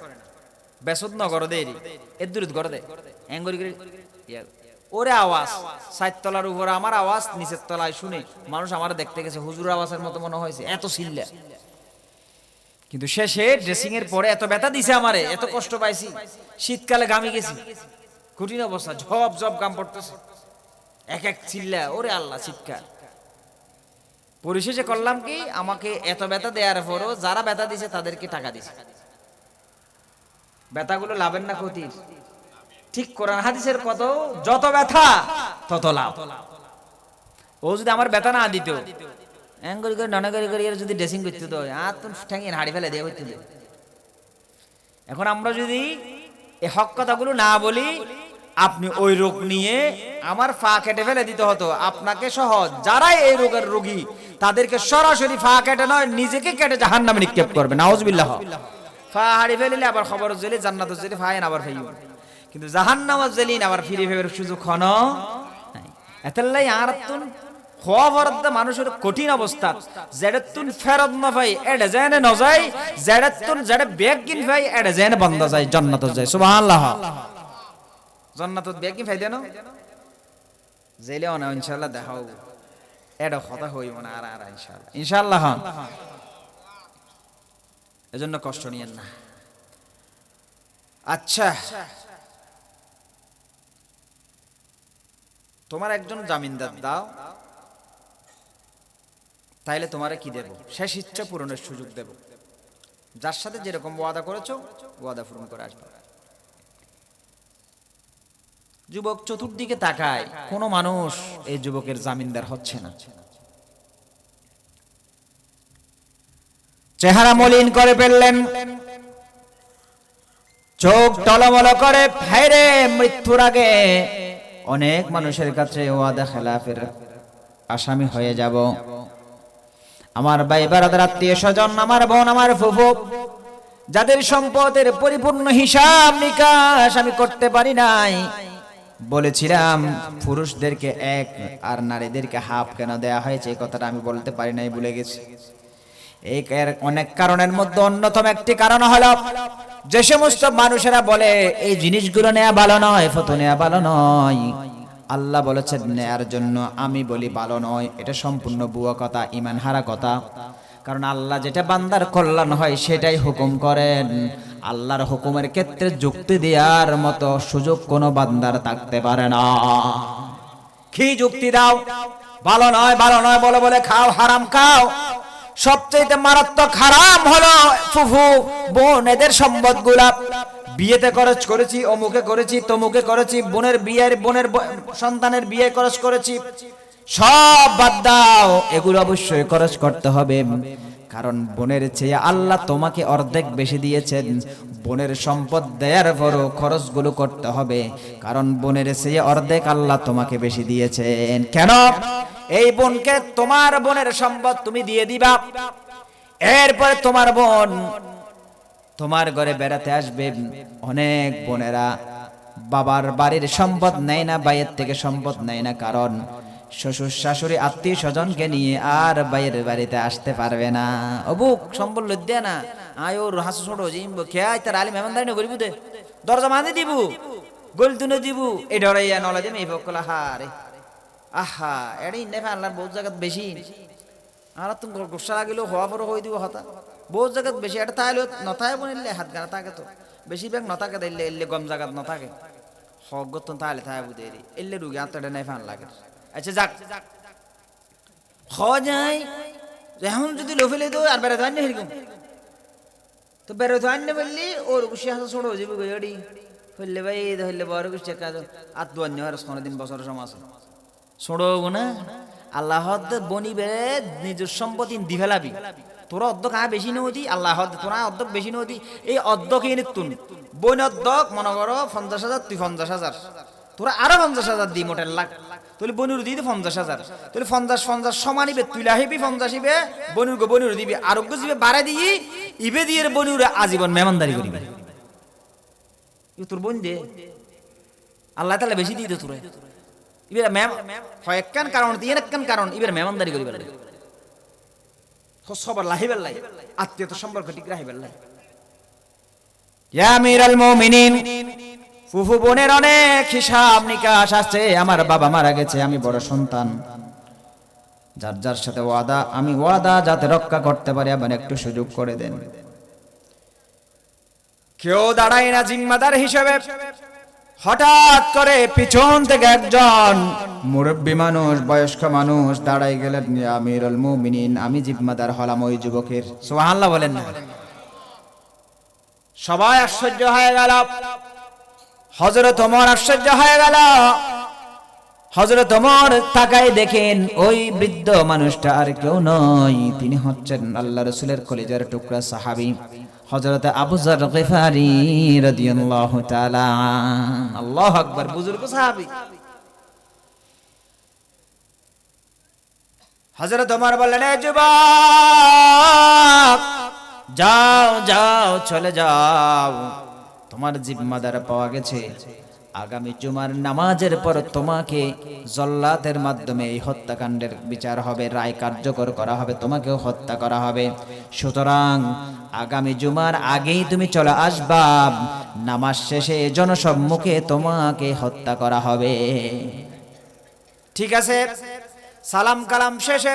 বেসুদ নগর দেরি এর দূর করে দেয় অ্যাঙ্গরি করে ওরে আওয়াজ, সাত তলার উপর আমার আওয়াজ, নিচের তলায় শুনে মানুষ আমার দেখতে গেছে হুজুর আওয়াজের মতো মনে হয়েছে, এত চিল্লা। কিন্তু শেষে ড্রেসিং এর পরে এত ব্যথা দিছে আমারে, এত কষ্ট পাইছি, শীতকালে ঘামি গেছি, কঠিন অবস্থা, ঝপ ঝপ ঘাম পড়তেছে, এক এক চিল্লা, ওরে আল্লাহ চিৎকার। পরিশেষে করলাম কি, আমাকে এত ব্যথা দেওয়ার পরও যারা ব্যথা দিছে তাদেরকে টাকা দিছে। ব্যথাগুলো লাভের না ক্ষতির? ঠিক কোরআন হাদিসের কত, যত ব্যথা তত লাভ। ও যদি আমার ব্যথা না দিত, এঙ্গরি করে ননগরি করে যদি ড্রেসিং করতে তো আর তো ঠ্যাঙিয়ে হাড়ি ফেলে দিয়ে করতে। এখন আমরা যদি এই হক কথাগুলো না বলি, আপনি ওই রোগ নিয়ে আমার পা কেটে ফেলে দিতে হতো আপনাকে সহ, যারা এই রোগের রোগী তাদেরকে সরাসরি পা কেটে নয়, নিজেকে কেটে জাহান্নামে নিক্ষেপ করবে, নাউজুবিল্লাহ। পা হাড়ি ফেলিলে আবার খবর জেলে, জান্নাত জেলে ফায়েন আবার ফাইও, কিন্তু জাহান্নামে জেলিন আবার ফিরে ফেরার সুযোগ হন নাই। এতলাই আর তুন হওয়া বরাদ্দ মানুষের কঠিন অবস্থা, যেটা তুন ফেরত না পাই এটা জেনে ন যায়, যেটা তুন যেটা ব্যাগ কিন পাই এটা জেনে বন্ধ যায়, জান্নাত যায়। সুবহানাল্লাহ। জান্নাত ব্যাগ কিন ফাই দেন জেলে না, ইনশাআল্লাহ দেখাও, এটা কথা হইব না আর আর ইনশাআল্লাহ, ইনশাআল্লাহ। এজন্য কষ্ট নিয়েন না। আচ্ছা, তোমার একজন জামিনদার দাও, তাইলে তোমারে কি দেব? শেষ ইচ্ছা পূরণের সুযোগ দেব। যার সাথে যেরকম ওয়াদা করেছো ওয়াদা পূরণ করে আসবে। যুবক চতুর্দিকে তাকায়, কোন মানুষ এই যুবকের জামিনদার হচ্ছে না। চেহারা মলিন করে ফেললেন, চোখ টলমল করে, ফেরে মৃত্যুর আগে অনেক মানুষের কাছে ওয়াদা খেলাফের আসামি হয়ে যাব। আমার ভাই বারাদার, আত্মীয় স্বজন, আমার বোন, আমার ফুফু, যাদের সম্পদের পরিপূর্ণ হিসাব নিকাশ আমি করতে পারি নাই, বলেছিলাম পুরুষদেরকে এক আর নারীদেরকে হাফ কেন দেয়া হয়েছে, এই কথাটা আমি বলতে পারি নাই, ভুলে গেছি। এই অনেক কারণের মধ্যে অন্যতম একটি কারণ হলো, যে সমস্ত মানুষেরা বলে এই জিনিসগুলো নেওয়া ভালো নয়, ফটো নেওয়া ভালো নয়, আল্লাহ বলেছেন নেয়ার জন্য, আমি বলি ভালো নয়, এটা সম্পূর্ণ ভুয়া কথা, ঈমান হারা কথা। কারণ আল্লাহ যেটা বান্দার কল্যাণ হয় সেটাই হুকুম করেন, আল্লাহর হুকুমের ক্ষেত্রে যুক্তি দেওয়ার মতো সুযোগ কোনো বান্দার থাকতে পারে না। কি যুক্তি দাও? ভালো নয় ভালো নয় বলে বলে খাও, হারাম খাও। সবচেয়ে মারাত্মক হারাম হলো ফুফু বোন এদের সম্পদগুলা, বিয়েতে খরচ করেছি, অমুকে করেছি, তমুকে করেছি, বোনের বিয়ের, বোনের সন্তানের বিয়ে খরচ করেছি, সব বাদ দাও, এগুলো অবশ্যই খরচ করতে হবে। কারণ বোনের চেয়ে আল্লাহ তোমাকে অর্ধেক বেশি দিয়েছেন, বোনের সম্পদ দেওয়ার পরও খরচগুলো করতে হবে, কারণ বোনের চেয়ে অর্ধেক আল্লাহ তোমাকে বেশি দিয়েছেন। কেন? এই বোনকে, তোমার বোনের সম্পদ তুমি দিয়ে দিবা, এরপরে তোমার বোন তোমার ঘরে বেড়াতে আসবে। অনেক বোনেরা বাবার বাড়ির সম্পদ নেয় না, ভাইয়ের থেকে সম্পদ নেয় না, কারণ শ্বশুর শাশুড়ি আত্মীয় স্বজনকে নিয়ে আর ভাইয়ের বাড়িতে আসতে পারবে না। অবুক সম্বল লজ্জা না, আয় ওর হাসু ছোট জিম্ব খেয়াই তার আলী মেহমানদারি না করিব, দে দরজা বাঁধি দিব, গলতুনে দিব, এই ডরাইয়া নলা দিম, এই বকলা হারে আহা এটাই নেফা আল্লাহর বহুত জায়গাত বেশি। আর তুমি গোসা লাগিলেও হওয়া পরে হয়ে দিব হতা, বহুত জায়গাত বেশি। এটা তাহলে নথায় বনিলে হাত গানা থাকে, তো বেশিরভাগ নথাকে দিলে এলে গম জায়গাত নথাকে, হক গত তাহলে থায় বুঝে এলে রুগী আত্মটা নেই ফান লাগে। আচ্ছা যাক, খাওয়া যায় এখন যদি লোফেলে তো আর বেড়াতে আনলে সেরকম, তো বেড়াতে আনলে বললি ওর খুশি হাসা ছোট হয়ে যাবে গড়ি হইলে ভাই হইলে বড় খুশি কাজ আর দু আন্য আর দিন বছর সময় আছে ছোট হবো না। আল্লাহ বনি বেড়ে নিজের সম্পত্তি দি ফেলাবি, তোরা অর্ধক আয় বেশি নদী আল্লাহ তোরা অর্ধক বেশি নদী এই অর্ধকই নিতুন বইন অর্ধক মনে করো 50,000 তুই 50,000 তোরা আরো 50,000 দি মোটের লাখ তুই বনুর দিবি 50,000 তুই 50 সমানিবে তুই লাহিবি 50 ইবে বনুর দিবি আরোগ্য দিবে বাড়াই দিই ইবে দিয়ে বনুর আজীবন মেহমানদারি করিবে তোর বোন দে আল্লাহ তাআলা বেশি দিয়ে দে তোরা ইবে মেম হয় একখান কারণ দিয়ে একখান কারণ ইবে মেহমানদারি করিবে সবার লাহিবেল লাই আত্মীয়তা সম্পর্ক ঠিক রাহিবেল লাই ইয়া আমিরাল মুমিনিন ফুফু বোনের অনেক হিসাব নিকাশ আছে আমার বাবা মারা গেছে আমি বড় সন্তান যার যার সাথে ওয়াদা আমি ওয়াদা যাতে রক্ষা করতে পারি আবার একটু সুযোগ করে দেন কেউ দাঁড়ায় না জিম্মাদার হিসেবে হঠাৎ করে পিছন থেকে একজন মুরব্বী মানুষ বয়স্ক মানুষ দাঁড়াই গেলেন ইয়া আমিরুল মুমিনিন আমি জিম্মাদার হলাম ওই যুবকের সুবহানাল্লাহ বলেন না সবাই আশ্চর্য হয়ে গেল হযরত ওমর আশ্চর্য হয়ে গেল হযরত ওমর তাকায় দেখেন ওই বৃদ্ধ মানুষটা আর কেউ নয় তিনি হচ্ছেন আল্লাহ রাসূলের কলিজার টুকরা সাহাবী হযরত আবু যর গিফারি রাদিয়াল্লাহু তাআলা আল্লাহু আকবার বুজুর্গ সাহাবী হযরত ওমর বললেন এ যুবক যাও যাও চলে যাও তোমার জিম্মাদার পাওয়া গেছে আগামী জুমার নামাজের পর তোমাকে জল্লাদের মাধ্যমে এই হত্যাকাণ্ডের বিচার হবে রায় কার্যকর করা হবে তোমাকেও হত্যা করা হবে সুতরাং আগামী জুমার আগেই তুমি চলে আসবা নামাজ শেষে জনসম্মুখে তোমাকে হত্যা করা হবে ঠিক আছে সালাম কালাম শেষে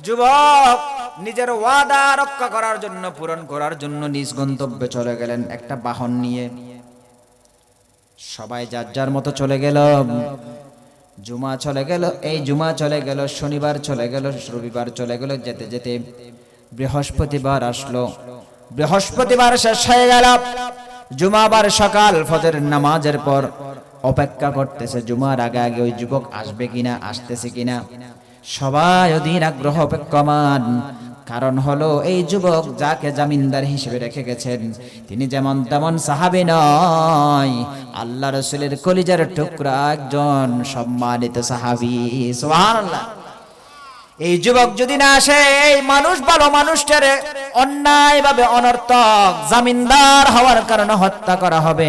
যুবক নিজের ওয়াদা রক্ষা করার জন্য পূরণ করার জন্য নিজ গন্তব্যে চলে গেলেন একটা বাহন নিয়ে সবাই যার যার মতো চলে গেল জুমা চলে গেল এই জুমা চলে গেল শনিবার চলে গেল রবিবার চলে গেল যেতে যেতে বৃহস্পতিবার আসলো বৃহস্পতিবার শেষ হয়ে গেল জুমাবার সকাল ফজরের নামাজের পর অপেক্ষা করতেছে জুমার আগে আগে ওই যুবক আসবে কিনা আসতেছে কিনা সবাই অধীর আগ্রহ অপেক্ষমান কারণ হলো এই যুবক যাকে জামিনদার হিসেবে রেখে গেছেন তিনি যেমন তেমন সাহাবী নয় আল্লাহ রাসূলের কলিজার টুকরা একজন সম্মানিত সাহাবী সুবহানাল্লাহ এই যুবক যদি না আসে এই মানুষ ভালো মানুষটারে অন্যায়ভাবে অনর্থক জামিনদার হওয়ার কারণে হত্যা করা হবে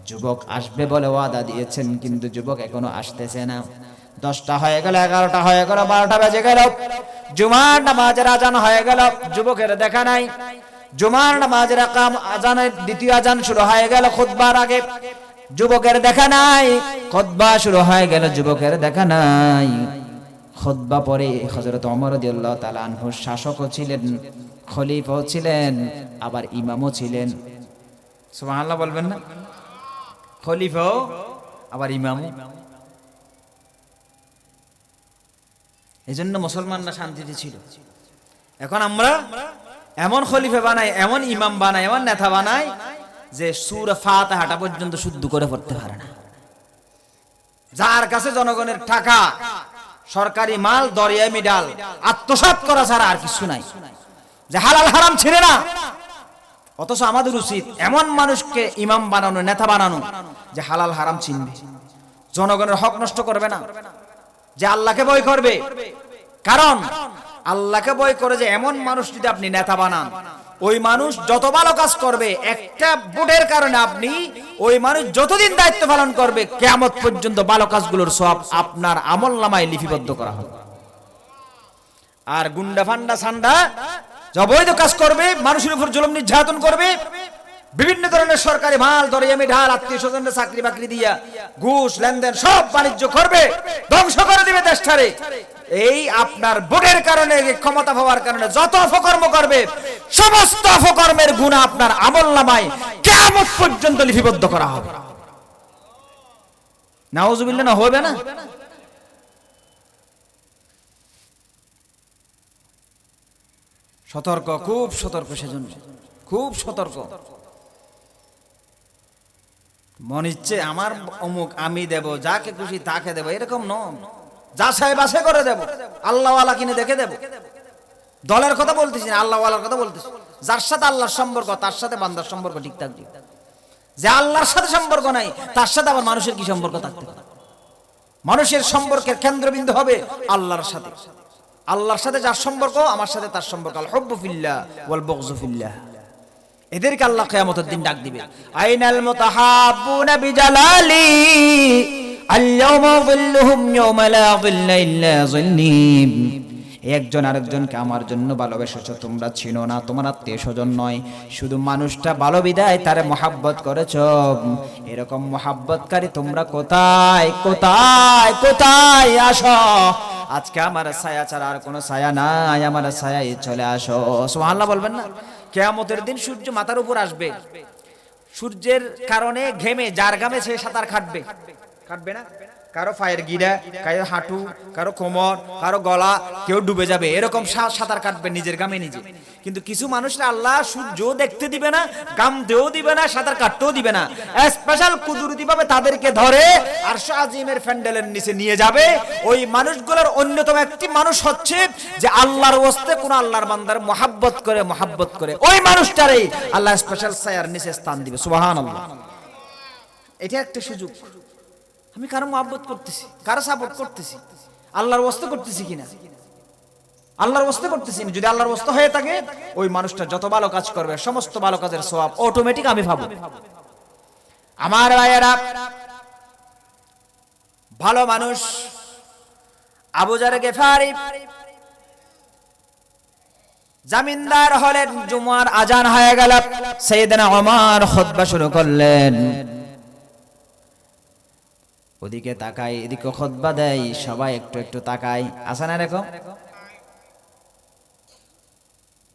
যুবক আসবে বলে ওয়াদা দিয়েছেন কিন্তু যুবক এখনো আসতেছে না 10টা হয়ে গেল 11টা হয়ে গেল 12টা বেজে গেল জুমার নামাজের আজান হয়ে গেল যুবকের দেখা নাই জুমার নামাজের আজানের দ্বিতীয় আজান শুরু হয়ে গেল খুতবার আগে যুবকের দেখা নাই খুতবা শুরু হয়ে গেল যুবকের দেখা নাই খুতবা পরে হযরত ওমর রাদিয়াল্লাহু তাআলা আনহু শাসকও ছিলেন খলিফাও ছিলেন আবার ইমামও ছিলেন সুবহানাল্লাহ বলবেন না খলিফাও আবার ইমামও এজন্য মুসলমানরা শান্তিতে ছিল এখন আমরা এমন খলিফা বানাই এমন ইমাম বানাই এমন নেতা বানাই যে সূরা ফাতিহাটা পর্যন্ত শুদ্ধ করে পড়তে পারে না যার কাছে জনগণের টাকা সরকারি মাল দরিয়ামি ডাল আত্মসাৎ করা ছাড়া আর কিছু নাই যে হালাল হারাম ছেড়ে না অথচ আমাদের উচিত এমন মানুষকে ইমাম বানানো নেতা বানানো যে হালাল হারাম চিনবে জনগণের হক নষ্ট করবে না যে আল্লাহকে ভয় করবে কারণ আল্লাহকে ভয় করে যে এমন মানুষ যদি আপনি নেতা বানান ওই মানুষ যত ভালো কাজ করবে একটা ভোটের কারণে আপনি ওই মানুষ যতদিন দায়িত্ব পালন করবে কিয়ামত পর্যন্ত ভালো কাজগুলোর সওয়াব আপনার আমলনামায় লিপিবদ্ধ করা হবে আর গুন্ডা ফান্ডা সান্ডা অবৈধ কাজ করবে মানুষের উপর জুলুম নির্যাতন করবে বিভিন্ন ধরনের সরকারি মাল দরিয়ামি ঢাল আত্মীয় স্বজনদের চাকরি বাকরি দিয়া ঘুষ লেনদেন সব বাণিজ্য করবে ধ্বংস করে দিবে দেশটারে এই আপনার ভোটের কারণে ক্ষমতা পাওয়ার কারণে যত অপকর্ম করবে সমস্ত অপকর্মের গুনাহ আপনার আমলনামায় কিয়ামত পর্যন্ত লিপিবদ্ধ করা হবে নাউজুবিল্লাহ না হবে না সতর্ক খুব সতর্ক সেজন্য খুব সতর্ক মন ইচ্ছে আমার অমুক আমি দেব যাকে খুশি তাকে দেব এরকম নয় যাচাই বাছাই করে দেব আল্লাহওয়ালা কিনে দেখে দেব দলের কথা বলতেছি না, আল্লাহ ওয়ালার কথা বলতেছি। যার সাথে আল্লাহর সম্পর্ক তার সাথে বান্দার সম্পর্ক ঠিক থাকবে। যে আল্লাহর সাথে সম্পর্ক নাই তার সাথে আবার মানুষের কি সম্পর্ক থাকতে পারে? মানুষের সম্পর্কের কেন্দ্রবিন্দু হবে আল্লাহর সাথে। আল্লাহর সাথে যার সম্পর্ক আমার সাথে তার সম্পর্ক। আল হুব্বু ফিল্লাহ ওয়াল বুগযু ফিল্লাহ। এদেরকে আল্লাহ কিয়ামতের দিন ডাক দিবে, আইনাল মুতাহাব্বুনা বিজালালি আল-ইয়াওমা যিল্লুহুম ইয়াওমা লা যিল্লা ইল্লা যিল্লি। একজন আরেকজনকে আমার জন্য ভালোবেসেছো, তোমরা চিনো না, তোমার আত্মীয় স্বজন নয়, শুধু মানুষটা ভালো বিদায় তারে মহাব্বত করেছো। এরকম মহাব্বতকারী তোমরা কোথায় কোথায় কোথায় আসো? আজকে আমার ছায়া ছাড়া আর কোনো ছায়া নাই, আমার ছায়ায় চলে আসো। সুবহানাল্লাহ বলবেন না? কিয়ামতের দিন সূর্য মাথার উপর আসবে, সূর্যের কারণে ঘেমে যার ঘামে সে সাঁতার কাটবে, কাটবে না? কারো পায়ের গিরা, কারো হাঁটু, কারো কোমর, কারো গলা, কেউ ডুবে যাবে, এরকম সাঁতার কাটবে নিজের গামে নিজে। কিন্তু কিছু মানুষরা আল্লাহ সূর্য দেখতে দিবে না, গামতেও দিবে না, সাঁতার কাটতেও দিবে না, স্পেশাল কুদরতি ভাবে তাদেরকে ধরে আরশ আজিমের প্যান্ডেলের নিচে নিয়ে যাবে। ওই মানুষগুলোর অন্যতম একটি মানুষ হচ্ছে যে আল্লাহর ওয়াস্তে কোন আল্লাহর বান্দার মহাব্বত করে ওই মানুষটারই আল্লাহ স্পেশাল ছায়ার নিচে স্থান দিবে। সুবহানাল্লাহ। এটা একটা সুযোগ। আমি কারো মহব্বত করতেছি, কারো সাপোর্ট করতেছি, আল্লাহর ওয়াস্তে করতেছি কিনা? আল্লাহর ওয়াস্তে করতেছি। যদি আল্লাহর ওয়াস্তে হয়ে থাকে ওই মানুষটা যত ভালো কাজ করবে সমস্ত ভালো কাজের সওয়াব অটোমেটিক আমি পাবো। আমার ভাইয়েরা, ভালো মানুষ আবু যার গিফারি জামিনদার হলেন। জুমার আজান হয়ে গেল, সাইয়েদনা ওমর খুতবা শুরু করলেন। ওদিকে তাকাই, এদিকে খুতবা দেয়, সবাই একটু একটু তাকাই। আসে না এরকম?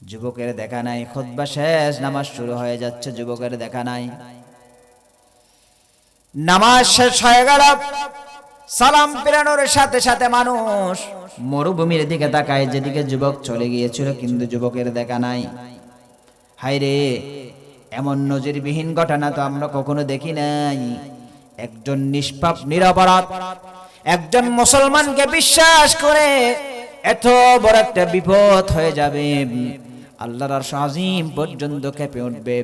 যুবকের দেখা নাই, খুতবা শেষ, নামাজ শুরু হয়ে যাচ্ছে, যুবকের দেখা নাই। নামাজ শেষ হয়ে গেল, সালাম ফেরানোর সাথে সাথে মানুষ মরুভূমির দিকে তাকায়, যেদিকে যুবক চলে গিয়েছিল, কিন্তু যুবকের দেখা নাই। হায়রে, এমন নজিরবিহীন ঘটনা তো আমরা কখনো দেখি নাই। একজন নিষ্পাপ নিরপরাধ একজন মুসলমানকে বিশ্বাস করে এত বড় একটা বিপদ হয়ে যাবে, আল্লাহর আরশ আজিম পর্যন্ত কেঁপে উঠবে।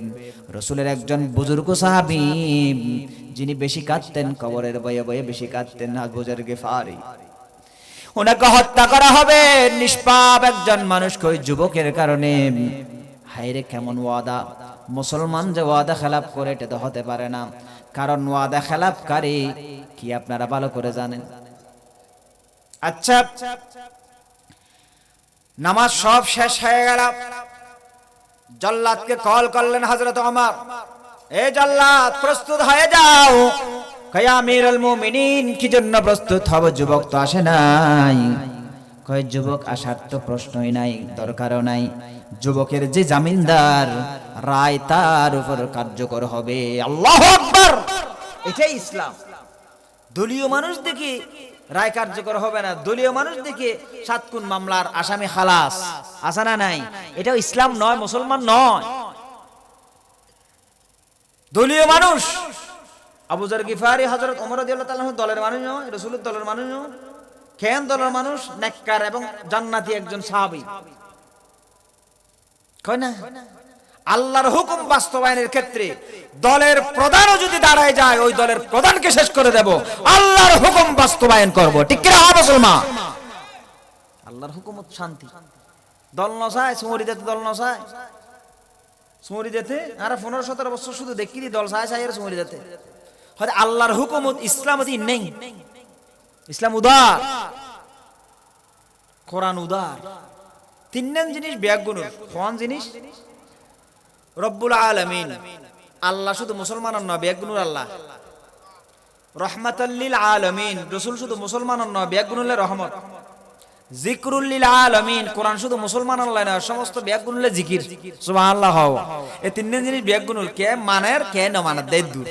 রাসূলের একজন বুজুর্গ সাহাবী যিনি বেশি কাঁদতেন, কবরের ভয়ে ভয়ে বেশি কাঁদতেন, আবু যার গিফারি, ওনাকে হত্যা করা হবে নিষ্পাপ একজন মানুষকে ওই যুবকের কারণে। হায়রে, কেমন ওয়াদা! মুসলমান যে ওয়াদা খেলাপ করে এটা তো হতে পারে না, কারণ ওয়াদা খেলাপকারী কি আপনারা ভালো করে জানেন। আচ্ছা, নামাজ সব শেষ হয়ে গেল, জল্লাদকে কল করলেন হযরত ওমর, এই জল্লাদ প্রস্তুত হয়ে যাও। কয় আমিরুল মুমিনিন, কি জন্য প্রস্তুত হব? যুবক তো আসে নাই। কয় যুবক আসার তো প্রশ্নই নাই, দরকারও নাই। যুবকের যে জামিনদার রায় তার উপর কার্যকর হবে। আল্লাহু আকবার! এটাই ইসলাম। দলীয় মানুষ দেখে রায় কার্যকর হবে না, দলীয় মানুষ দেখে 7 খুন মামলার আসামি খালাস, আসে না নাই? এটাও ইসলাম নয়, মুসলমান নয়। দলীয় মানুষ আবু যার গিফারি হযরত ওমর রাদিয়াল্লাহু তাআলা দলের মানুষ নয়, রাসূলের দলের মানুষ নয়। কেন দলের মানুষ? নেককার এবং জান্নাতি একজন সাহাবী। কয় না, আল্লাহর হুকুম বাস্তবায়নের ক্ষেত্রে দলের প্রধানও যদি দাঁড়ায় যায়, ওই দলের প্রধানকে শেষ করে দেব, আল্লাহর হুকুম বাস্তবায়ন করব। ঠিক কি না মুসলমান? আল্লাহর হুকুম শান্তি। দল নসায় সুমরিদাতে, দল নসায় সুমরিদাতে আর 15-17 বছর শুধু দেখি দল সায় সায়ের সুমরিদাতে। হয়তো আল্লাহর হুকুম ইসলামতি নেই। ইসলাম উদার, কোরআন উদার। 3 জিনিস ব্যাগুণের, কোন জিনিস? রব্বুল আলামিন, আল্লাহ শুধু মুসলমানের নয়, ব্যাগুণের আল্লাহ। রহমাতাল লিল আলামিন, রাসূল শুধু মুসলমানের নয়, ব্যাগুণের রহমত। জিকরুল লিল আলামিন, কোরআন শুধু মুসলমানের নয়, সমস্ত ব্যাগুণের জিকির। সুবহানাল্লাহ। এই 3 জিনিস ব্যাগুণের, কে মানের কে না মানের দেই দূর।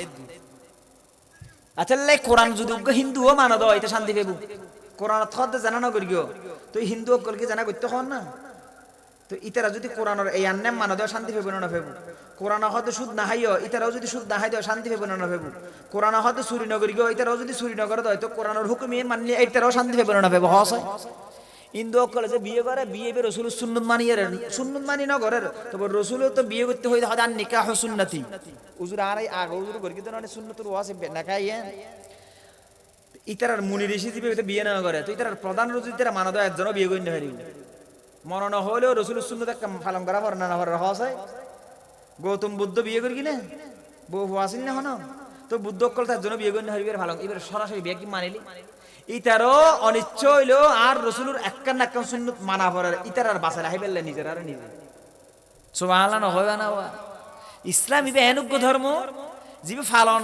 আচ্ছা, কোরআন যদি হিন্দুও মানা দাও, এটা শান্তি পাবো। কোরআন থতে জানা না করিও, তুই হিন্দু কলকে জানা করতে হন না। তো ইতারা যদি কোরআনের এই আন্নাম মানা দেওয়া শান্তি পাবো না পাবো। কোরআন হয়তো সুদ না হাইও, ইতারাও যদি সুদ না হাই দেওয়া শান্তি পাবো না পাবো। কোরআন হয়তো চুরি নগরী গো, ইতারাও যদি চুরি নগর দেয় তো কোরআনের হুকুমে মানলে ইতারাও শান্তি পাবো না পাবো। হস হিন্দু অকলে যে বিয়ে করে বিয়ে বে রসুল সুন্নত মানিয়ে সুন্নত মানি না ঘরের তবে রসুল তো বিয়ে করতে হইতে হয় আর নিকাহ সুন্নতি উজুর আর আগে উজুর করে কিন্তু না সুন্নতুর ওয়াসে না খাইয়ে ইতার মুনি ঋষি দিবে বিয়ে না করে তো ইতার প্রধান রসুল ইতার মানদ একজনও বিয়ে করে না হারিব মনে না হলেও রসুল সুন্নত একটা ফালন করা পর না পর হস হয় গৌতম বুদ্ধ বিয়ে করি কিনা বউ আসেন না হন তো বুদ্ধ অকল তার জন্য বিয়ে করে না হারিবের ভালো এবার সরাসরি বিয়ে কি মানিলি ইতারও অনিচ্ছ হইলো আর রসুলের একান নাক্কান সুন্নত মানা পড়ার ইতার আর বাসায় রাহি পেলে নিজের আর নিজে সুবহানাল্লাহ না হয় না ইসলাম ইবে এনুগ্য ধর্ম যিবে ফালন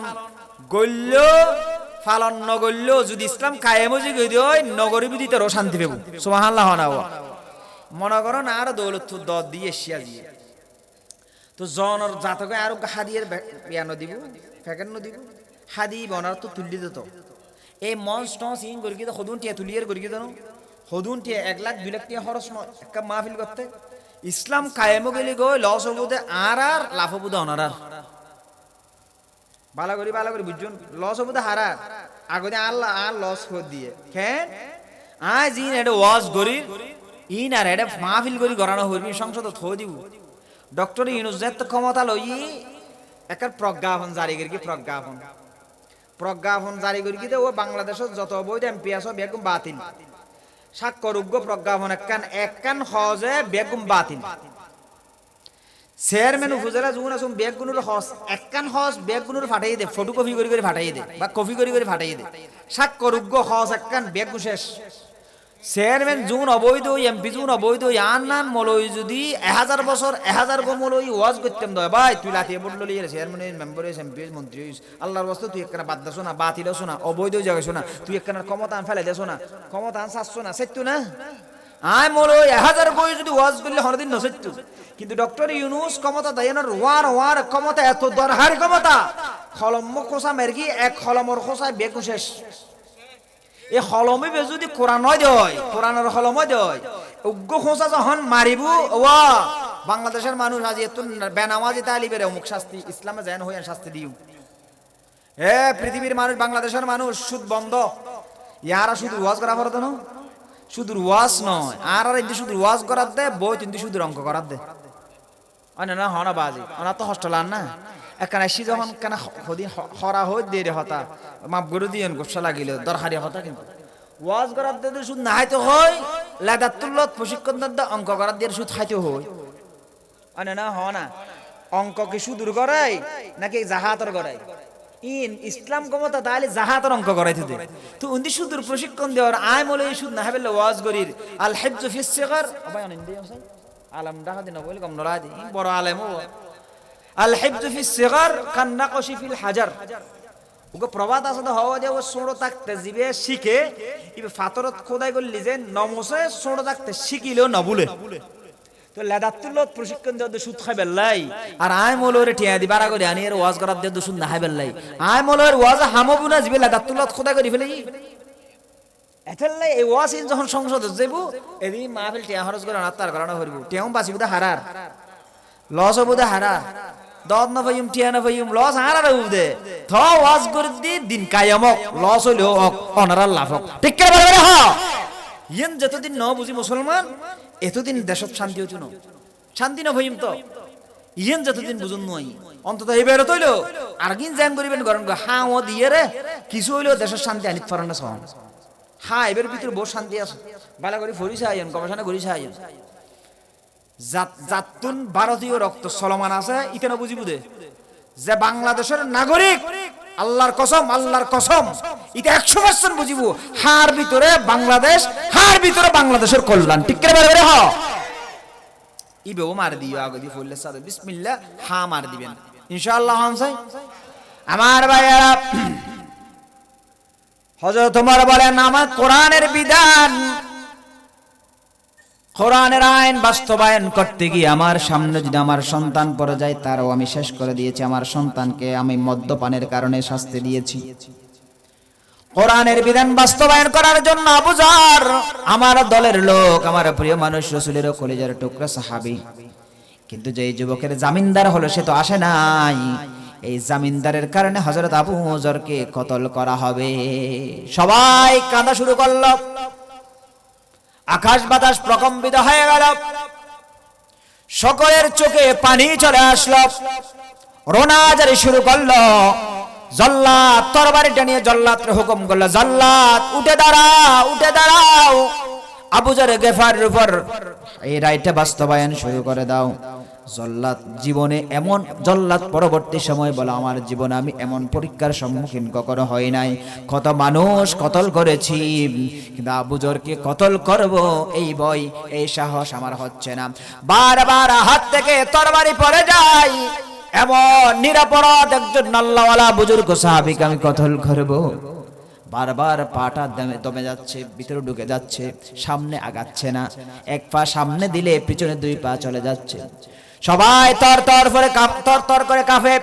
গল্য ফালন নগল্য যদি ইসলাম কায়েমও যে গই দিয় নগরী বিদিতেরও শান্তি পাবো সুবহানাল্লাহ না মনে করো না আর দৌলত দদ দিয়ে এসিয়া দিয়ে তো জনর জাতকে আর হাদিয়ের বিয়ানো দিব ফেকানো দিব হাদি বনার তো তুলি দিত এই মঞ্চ টঞ্চ ইং করি তো সদুন টিয়া তুলিয়ার করি তো সদুন টিয়া 1 লাখ 2 লাখ টিয়া খরচ একটা মাহফিল করতে ইসলাম কায়েমও গেলে গই লস হবুদে আর লাভ হবুদে অনারার ভালো করি বুঝুন লস হবুদে হারার আগতে আল্লাহ আর লস করে দিয়ে কেন আজ ইন এটা ওয়াজ করি ইন আর এটা মাহফিল করি গড়ানো হইবি সংসদ থো দিব ডক্টর ইউনুস যেত ক্ষমতা লই একটা প্রজ্ঞাপন জারি করি প্রজ্ঞাপন জারি করি কি ও বাংলাদেশের যত বৈধ এমপি আছে বেগম বাতিল স্বাক্ষরযোগ্য প্রজ্ঞাপন একখান হজে বেগম বাতিল চেয়ারম্যান উপজেলা যুন আসুন বেগুনুর হজ একখান হজ বেগুনুর ফাটাই দে ফটোকপি করে ফাটাই দে বা কপি করে ফাটাই দে স্বাক্ষরযোগ্য হজ একখান বেগু শেষ চেয়ারম্যান যুন অবৈধ এমপি যুন অবৈধ আন মলই যদি 1000 বছর 1000 গো মলই ওয়াজ করতাম দয় ভাই তুই লাতিয়ে বললি চেয়ারম্যান মেম্বার এমপি মন্ত্রী আল্লাহর বস্তু তুই একখানা বাদ দাস না বাতিল শোনা অবৈধ জায়গা শোনা তুই একখানা ক্ষমতা ফেলে দেছ না ক্ষমতা চাচ্ছ না সেটু না আয় মলই 1000 বই যদি ওয়াজ করলে হরদিন নসেটু কিন্তু ডক্টর ইউনুস ক্ষমতা দায়নার ওয়ার ক্ষমতা এত দরহার ক্ষমতা খলম খোসা মেরগি এক খলমর খোসা বেগু শেষ এই হলমে যদি কোরআন দেয় কোরআনের হলম দেয় উগ্র খোঁচা যখন মারিব ওয়া বাংলাদেশের মানুষ আজ এত বেনামাজি তালিবের অমুক শাস্তি ইসলামে যেন হইয়া শাস্তি দিও এ পৃথিবীর মানুষ বাংলাদেশের মানুষ সুদ বন্ধ ইয়ারা শুধু ওয়াজ করা পারত না শুধু ওয়াজ নয় আর ইন্দি শুধু ওয়াজ করার দে বই তিনটি শুধু অঙ্ক করার দে না হনা বাজি ওনার তো হস্টেল আর না একখান এসি যখন কেন সদিন হরা হই দেরে হতা মাপ গরু দিয়ে গোসা লাগিল দরকারি হতা কিন্তু ওয়াজ করার দিয়ে শুধু না হাইতে হয় লেদাতুল্লত প্রশিক্ষণ অঙ্ক করার দিয়ে শুধু খাইতে হয় না হ না অঙ্ক কি সুদূর করাই নাকি জাহাতর করাই ইন ইসলাম ক্ষমতা তাহলে জাহাতর অঙ্ক করাইতে দে তো উন্দি সুদূর প্রশিক্ষণ দেওয়ার আয় মলে শুধু না হাবেলে ওয়াজ করির আল হিফজু ফিস সিগর ভাই অনিন্দে আছে আলম ডাহা দিন বলি কম নলা দি বড় আলেম আল হিফজু ফিস সিগর কান নাকশি ফিল হাজার ওকে প্রবাদ আছে তো হওয়া যে ও ছোট থাকতে জিবে শিখে ইবে ফাতরত খোদাই করলি যে নমসে ছোট থাকতে শিখিলেও না ভুলে তো লেদাতুল্লত প্রশিক্ষণ দেওয়া সুদ খাই বেল্লাই আর আয় মলোরে টিয়া দি বাড়া করে আনি এর ওয়াজ করার দিয়ে সুদ না খাই বেল্লাই আয় মলোর ওয়াজ হামবু না জিবে লেদাতুল্লত খোদাই করে ফেলে এতলাই এই ওয়াজ যখন সংসদে যাইব এদিন মাহফিল টিয়া খরচ করে আত্মার করানো হইব টিয়াও বাঁচিব দা হারার লস হবো দা হারার দদ না ভাইম টিয়া না ভাইম লস হারার হবো দে থ ওয়াজ করে দি দিন কায়ামক লস হইলো অনারার লাভ হোক ঠিক করে বলে হ ইয়েন যতদিন ন বুঝি মুসলমান এতদিন দেশত শান্তি হইতো না শান্তি না ভাইম তো ইয়েন যতদিন বুঝুন নই অন্তত এবারে তইলো আর কিন জ্যাম করিবেন গরম হা ও দিয়ে রে কিছু হইলো দেশের শান্তি আনিত পারে না সহন হ্যাঁ এবার ভিতরে বহু শান্তি আছে বালা করে ফরিসা আইন গবেষণা করিসা আইন জাতুন ভারতীয় রক্ত চলমান আছে ইতেন বুঝিব দে যে বাংলাদেশের নাগরিক আল্লাহর কসম এটা 100% বুঝিব হার ভিতরে বাংলাদেশ হার ভিতরে বাংলাদেশের কল্যাণ ঠিক করে বলে হ ইবেও মার দিও আগে দি ফলে সাদে বিসমিল্লাহ হা মার দিবেন ইনশাআল্লাহ হামসাই আমার ভাইরা হযরত ওমর বলেন আমার কোরআনের বিধান কোরআনের আইন বাস্তবায়ন করতে গিয়ে আমার সামনে যদি আমার সন্তান পড়ে যায় তারও আমি শেষ করে দিয়েছি আমার সন্তানকে আমি মদ্যপানের কারণে শাস্তি দিয়েছি কোরআনের বিধান বাস্তবায়ন করার জন্য আবু যর আমার দলের লোক আমার প্রিয় মানুষ রাসূলের কলিজার টুকরা সাহাবী কিন্তু যেই যুবকের জামিনদার হলো সে তো আসে নাই এই জামিনদারের কারণে হযরত আবু যরকে কতল করা হবে সবাই কাঁদা শুরু করলো আকাশ বাতাস প্রকম্পিত হয়ে গেল, সকলের চোখে পানি চলে আসলো, রোনাজারি শুরু করলো। জল্লাদ তরবারিটা নিয়ে জল্লাদকে হুকুম করলো, জল্লাদ উঠে দাঁড়াও, উঠে দাঁড়াও, আবু যর গেফারের উপর এই রায়টা বাস্তবায়ন শুরু করে দাও। জল্লাদ জীবনে এমন, জল্লাদ পরবর্তী সময় বলে, আমার জীবনে আমি এমন পরীক্ষার সম্মুখীন কখনো হই নাই। কত মানুষ কতল করেছি, কিন্তু আবু যরকে কতল করব এই ভয়, এই সাহস আমার হচ্ছে না। বারবার হাত থেকে তরবারি পড়ে যায়, এমন নিরাপরাধ একজন আল্লাহওয়ালা বুজুর্গ সাহাবীকে আমি কতল করব। বারবার পাটা দমে যাচ্ছে, ভিতরে ঢুকে যাচ্ছে, সামনে আগাচ্ছে না। এক পা সামনে দিলে পিছনে দুই পা চলে যাচ্ছে। সবাই তর তর করে কাঁপে।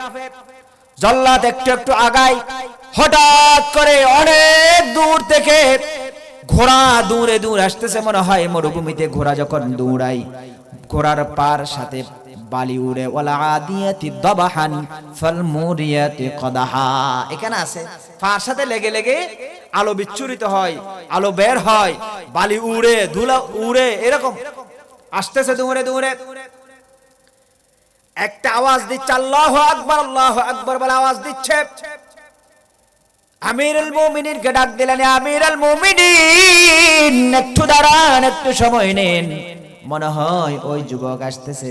জল্লাদ একটু একটু আগায়। হঠাৎ করে অনেক দূর থেকে ঘোড়া দূরে দূর আসতেছে, মনে হয় মরুভূমিতে ঘোড়া যখন দৌড়ায়, ঘোড়ার পার সাথে বালি উড়ে। ওয়ালা আদিয়াতি দাবাহান ফালমুরিয়াতি কদাহা, এখানে আছে পার সাথে লেগে লেগে আলো বিচ্ছুরিত হয়, আলো বের হয়, বালি উড়ে, ধুলা উড়ে, এরকম আসতেছে দূরে দূরে। একটা আওয়াজ দিচ্ছে, আল্লাহু আকবার, আল্লাহু আকবার বলে আওয়াজ দিচ্ছে। আমিরুল মুমিনিনকে ডাক দিলেন, আমিরুল মুমিনিন একটু দাঁড়ান, একটু সময় নেন, মনে হয় ওই যুবক আসতেছে।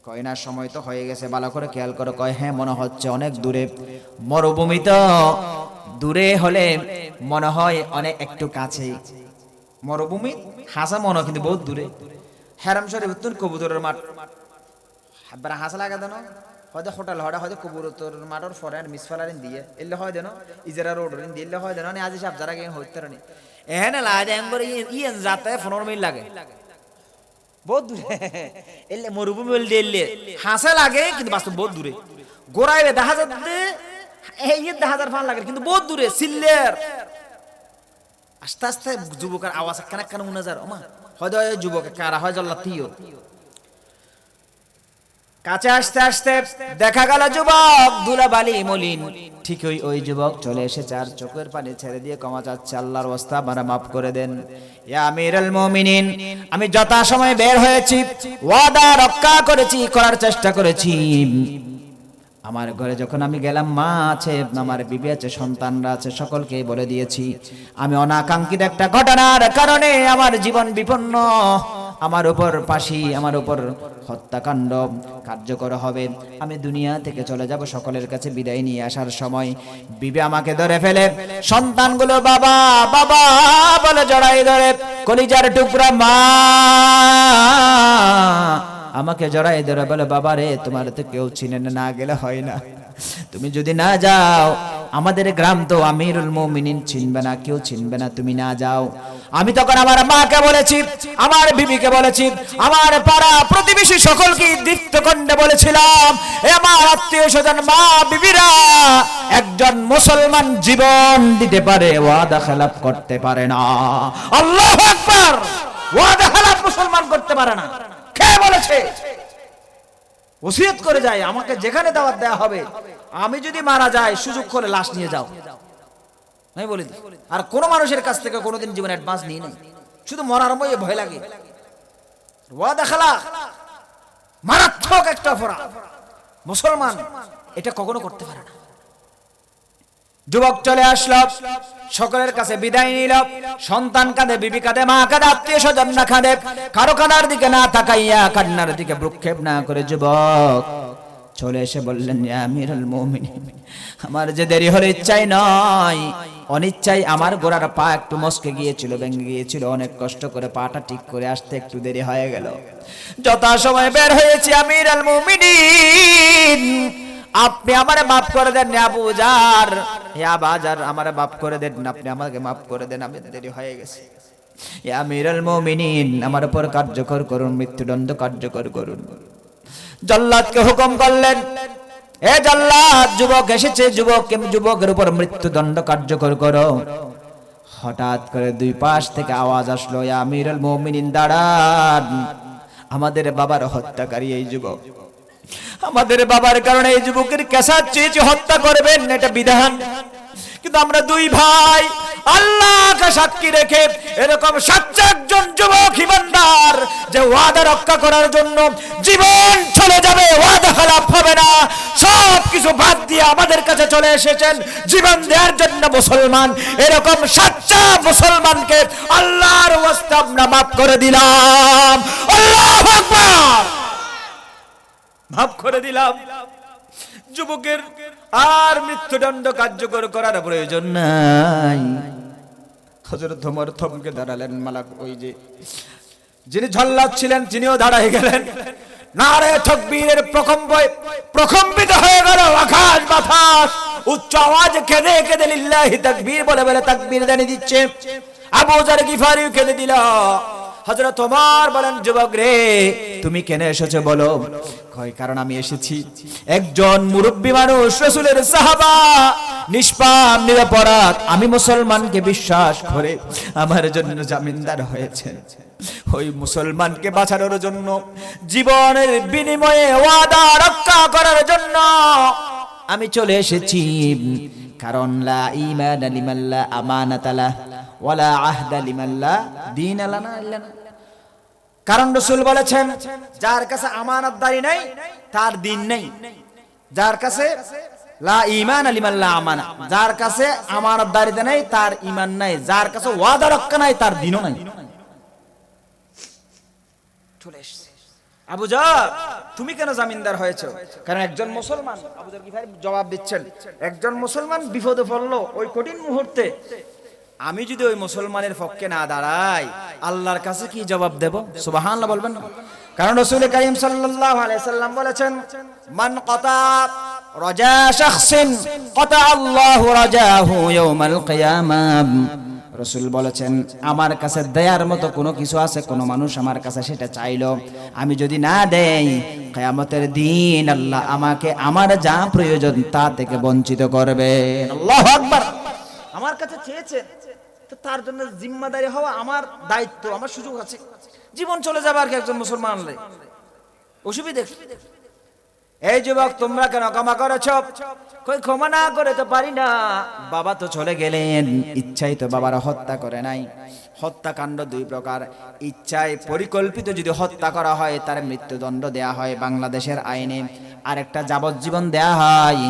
কয় না, সময় তো হয়ে গেছে, ভালো করে খেয়াল করো। কয় হ্যাঁ, মনে হচ্ছে অনেক দূরে, মরুভূমি তো দূরে হলে মনে হয় অনেক একটু কাছে। মরুভূমি হাসা মনে কিন্তু বহুত দূরে। হেরাম শরীফ উত্তর কবুতরের মাঠ, হাবরা হাসা লাগা দেন, হয়তো হোটেল হড়া, হয়তো কবুতরের মাঠের ফরেন মিসফালারিন দিয়ে এলে হয় দেন, ইজারা রোডরিন দিলে হয় দেন, আজি সাপ যারা গিয়ে হইতে রানি এহেন লাগে করে ইয়েন যাতে 15 মিনিট লাগে, বহুত দূরে। এলে মরুভূমি বলতে এলে হাসা লাগে, কিন্তু বাস্তব বহুত দূরে। গোড়াইলে দেখা যাচ্ছে এই 10,000 ফান লাগে, কিন্তু বহুত দূরে। সিল্লের আস্তে আস্তে যুবকের আওয়াজ কানা কানা মনে যায়, ওমা হয়তো যুবক কারা হয় জল্লাদ তিও। কাছে আসতে আসতে দেখা গেল যুবক ধুলাবালি মলিন। ঠিক ওই যুবক চলে এসেছে, আর চোখের পানি ছেড়ে দিয়ে ক্ষমা চাচ্ছে, আল্লাহর ওয়াস্তে আমারে মাফ করে দেন। ইয়া আমিরুল মুমিনিন, আমি যথাসময়ে বের হয়েছি, ওয়াদা রক্ষা করেছি, করার চেষ্টা করেছি। আমার ঘরে যখন আমি গেলাম, মা আছে, আমার বিবি আছে, সন্তানরা আছে, সকলকে বলে দিয়েছি আমি অনাকাঙ্ক্ষিত একটা ঘটনার কারণে আমার জীবন বিপন্ন, আমার উপর ফাঁসি, আমার উপর হত্যাকাণ্ড কার্যকর হবে, আমি দুনিয়া থেকে চলে যাব। সকলের কাছে বিদায় নিয়ে আসার সময় বিবি আমাকে ধরে ফেলে, সন্তানগুলো বাবা বাবা বলে জড়াই ধরে, কলিজার টুকরা মা আমাকে জড়াই ধরে বলে, বাবা রে, তোমার তো কেউ চিনে না, গেলে হয় না, তুমি যদি না যাও, আমাদের গ্রাম তো আমিরুল মুমিনিন চিনবে না, কেউ চিনবে না, তুমি না যাও। আমি তখন আমার মাকে বলেছি, আমার বিবিকে বলেছি, আমার পাড়া প্রতিবেশী সকলকে দীপ্ত কণ্ঠে বলেছিলাম, এ আমার আত্মীয় স্বজন মা বিবিরা, একজন মুসলমান জীবন দিতে পারে, ওয়াদা খেলাফ করতে পারে না। আল্লাহু আকবার, ওয়াদা খেলাফ মুসলমান করতে পারে না। কে বলেছে? ওসিয়ত করে যায়, আমাকে যেখানে দাওয়াত দেয়া হবে, আমি যদি মারা যাই সুযোগ করে লাশ নিয়ে যাও, আমি বলি। আর কোন মানুষের কাছ থেকে কোনোদিন জীবনে অ্যাডভান্স নিয়ে নেই, শুধু মরার বইয়ে ভয় লাগে। ওয়াদা খেলাফ মারাত্মক একটা অপরাধ, মুসলমান এটা কখনো করতে পারে না। যুবক চলে আসলো, সকলের কাছে বিদায় নিল, সন্তান কাঁদে, বিবি কাঁদে, মা কাঁদে, আত্মীয় স্বজন না কাঁদে, কারো কান্নার দিকে না তাকাইয়া, কান্নার দিকে ভ্রুক্ষেপ না করে যুবক চলে এসে বললেন, ইয়া আমিরুল মুমিনিন, আমার যে দেরি হলে ইচ্ছাই নয়, অনিচ্ছাই আমার গোড়ার পা একটু মস্কে গিয়েছিল, ভেঙে গিয়েছিল, অনেক কষ্ট করে পাটা ঠিক করে আসতে একটু দেরি হয়ে গেল। যথাসময়ে বের হয়েছি, আমিরুল মুমিনিন আপনি আমারে মাফ করে দেন, আবু জার, ইয়া বাজার আমারে মাফ করে দেন, আপনি আমাকে মাফ করে দেন, আমি দেরি হয়ে গেছে। ইয়া আমিরুল মুমিনিন আমার উপর কার্যকর করুন, মৃত্যুদণ্ড কার্যকর করুন। জল্লাদকে হুকুম করলেন, এ জল্লাদ, যুবক এসেছে, যুবকের উপর মৃত্যুদণ্ড কার্যকর করো। হঠাৎ করে দুই পাশ থেকে আওয়াজ আসলো, ইয়া আমিরুল মুমিনিন দাঁড়ান, আমাদের বাবার হত্যাকারী এই যুবক, আমাদের বাবার কারণে এই যুবকের কেসাত চেয়েছে, হত্যা করবেন, এটা বিধান, কিন্তু আমরা দুই ভাই, আল্লাহকে সাক্ষী রেখে এরকম সচ্চা একজন যুবক ইমানদার যে ওয়াদা রক্ষা করার জন্য জীবন চলে যাবে, ওয়াদা খেলাপ হবে না, সব কিছু বাদ দিয়ে আমাদের কাছে চলে এসেছেন জীবন দেওয়ার জন্য মুসলমান, এরকম সচ্চা মুসলমানকে আল্লাহর ওয়াস্তে আমরা মাফ করে দিলাম। আল্লাহু আকবার, মাফ করে দিলাম। যুবকের আর মৃত্যুদণ্ড কার্যকর করার প্রয়োজন নাই। হযরত ওমর থমকে দাঁড়ালেন। মালাক ওই যে যিনি ঝল্লাদ ছিলেন তিনিও দাঁড়ায় গেলেন। নারে তাকবীরের প্রকম্পিত হয়ে গেল আকাশ বাতাস, উচ্চ আওয়াজে কেঁদে কেঁদে লিল্লাহি তাকবীর বলে বলে তাকবীর জানিয়ে দিচ্ছে। আবু যার গিফারিও কেঁদে দিল। হযরত ওমর বলেন, যুবক রে তুমি কেন এসেছো বলো? কয় কারণ আমি এসেছি একজন মুরব্বী মানুষ, রাসূলের সাহাবা, নিষ্পাপ নিরপরাধ, আমি মুসলমানকে বিশ্বাস করে আমার জন্য জামিনদার হয়েছে, ওই মুসলমানকে বাঁচানোর জন্য, জীবনের বিনিময়ে ওয়াদা রক্ষা করার জন্য আমি চলে এসেছি। কারণ লা ঈমানা লিমান লা আমানাতা লা ওয়ালা আহদা লিমান লা দীনা লানা ইল্লা। কারণ রাসূল বলেছেন যার কাছে আমানতদারি নাই তার দিন নেই, যার কাছে লা ঈমানা লিমান লা আমানা, যার কাছে আমানতদারিতে নাই তার ঈমান নাই, যার কাছে ওয়াদা রক্ষা নাই তার দিনও নাই। চলে এসেছে। আবু যার তুমি কেন জামিনদার হয়েছো? কারণ একজন মুসলমান, আবু যার গিফারি জবাব দিচ্ছেন, একজন মুসলমান বিপদে পড়লো ওই কঠিন মুহূর্তে, আমি যদি ওই মুসলমানের পক্ষে না দাঁড়াই আল্লাহর কাছে কি জবাব দেব? সুবহানাল্লাহ বলবেন না? কারণ রাসূল কারীম সাল্লাল্লাহু আলাইহি সাল্লাম বলেছেন, মান কাতা রাজা শাখসিন কাতা আল্লাহু রাজাহু ইয়াউমাল কিয়ামাহ। রাসূল বলেছেন আমার কাছে দেয়ার মতো কোনো কিছু আছে, কোনো মানুষ আমার কাছে সেটা চাইলো, আমি যদি না দেই কিয়ামতের দিন আল্লাহ আমাকে আমার যা প্রয়োজন তা থেকে বঞ্চিত করবেন। আল্লাহু আকবার। আমার কাছে চেয়েছে তো তার জন্য জিম্মাদারি হওয়া আমার দায়িত্ব, আমার সুযোগ আছে। জীবন চলে যাবে আর কি একজন মুসলমান, অসুবিধা? এই যুবক তোমরা কেন ক্ষমা করেছ? কই ক্ষমা না করে তো পারি না, বাবা তো চলে গেলেন, ইচ্ছাই তো বাবার হত্যা করে নাই। হত্যাকাণ্ড দুই প্রকার, ইচ্ছায় পরিকল্পিত যদি হত্যা করা হয় তার মৃত্যুদণ্ড দেয়া হয় বাংলাদেশের আইনে, আর একটা যাবজ্জীবন দেয়া হয়।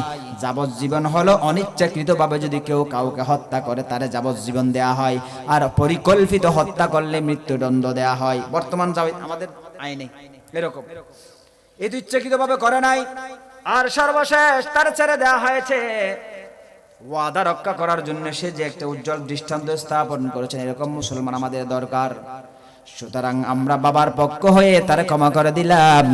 যাবজ্জীবন হলো অনিচ্ছাকৃতভাবে যদি কেউ কাউকে হত্যা করে তারে যাবজ্জীবন দেয়া হয়, আর পরিকল্পিত হত্যা করলে মৃত্যুদণ্ড দেয়া হয় বর্তমান আমাদের আইনে এরকম। এই তো ইচ্ছাকৃতভাবে করে নাই, আর সর্বশেষ তার ছেড়ে দেয়া হয়েছে ওয়াদা রক্ষা করার জন্য। সে যে একটা উজ্জ্বল দৃষ্টান্ত স্থাপন করেছেন, এরকম মুসলমান আমাদের দরকার। সুতরাং আমরা বাবার পক্ষ হয়ে তারে ক্ষমা করে দিলাম,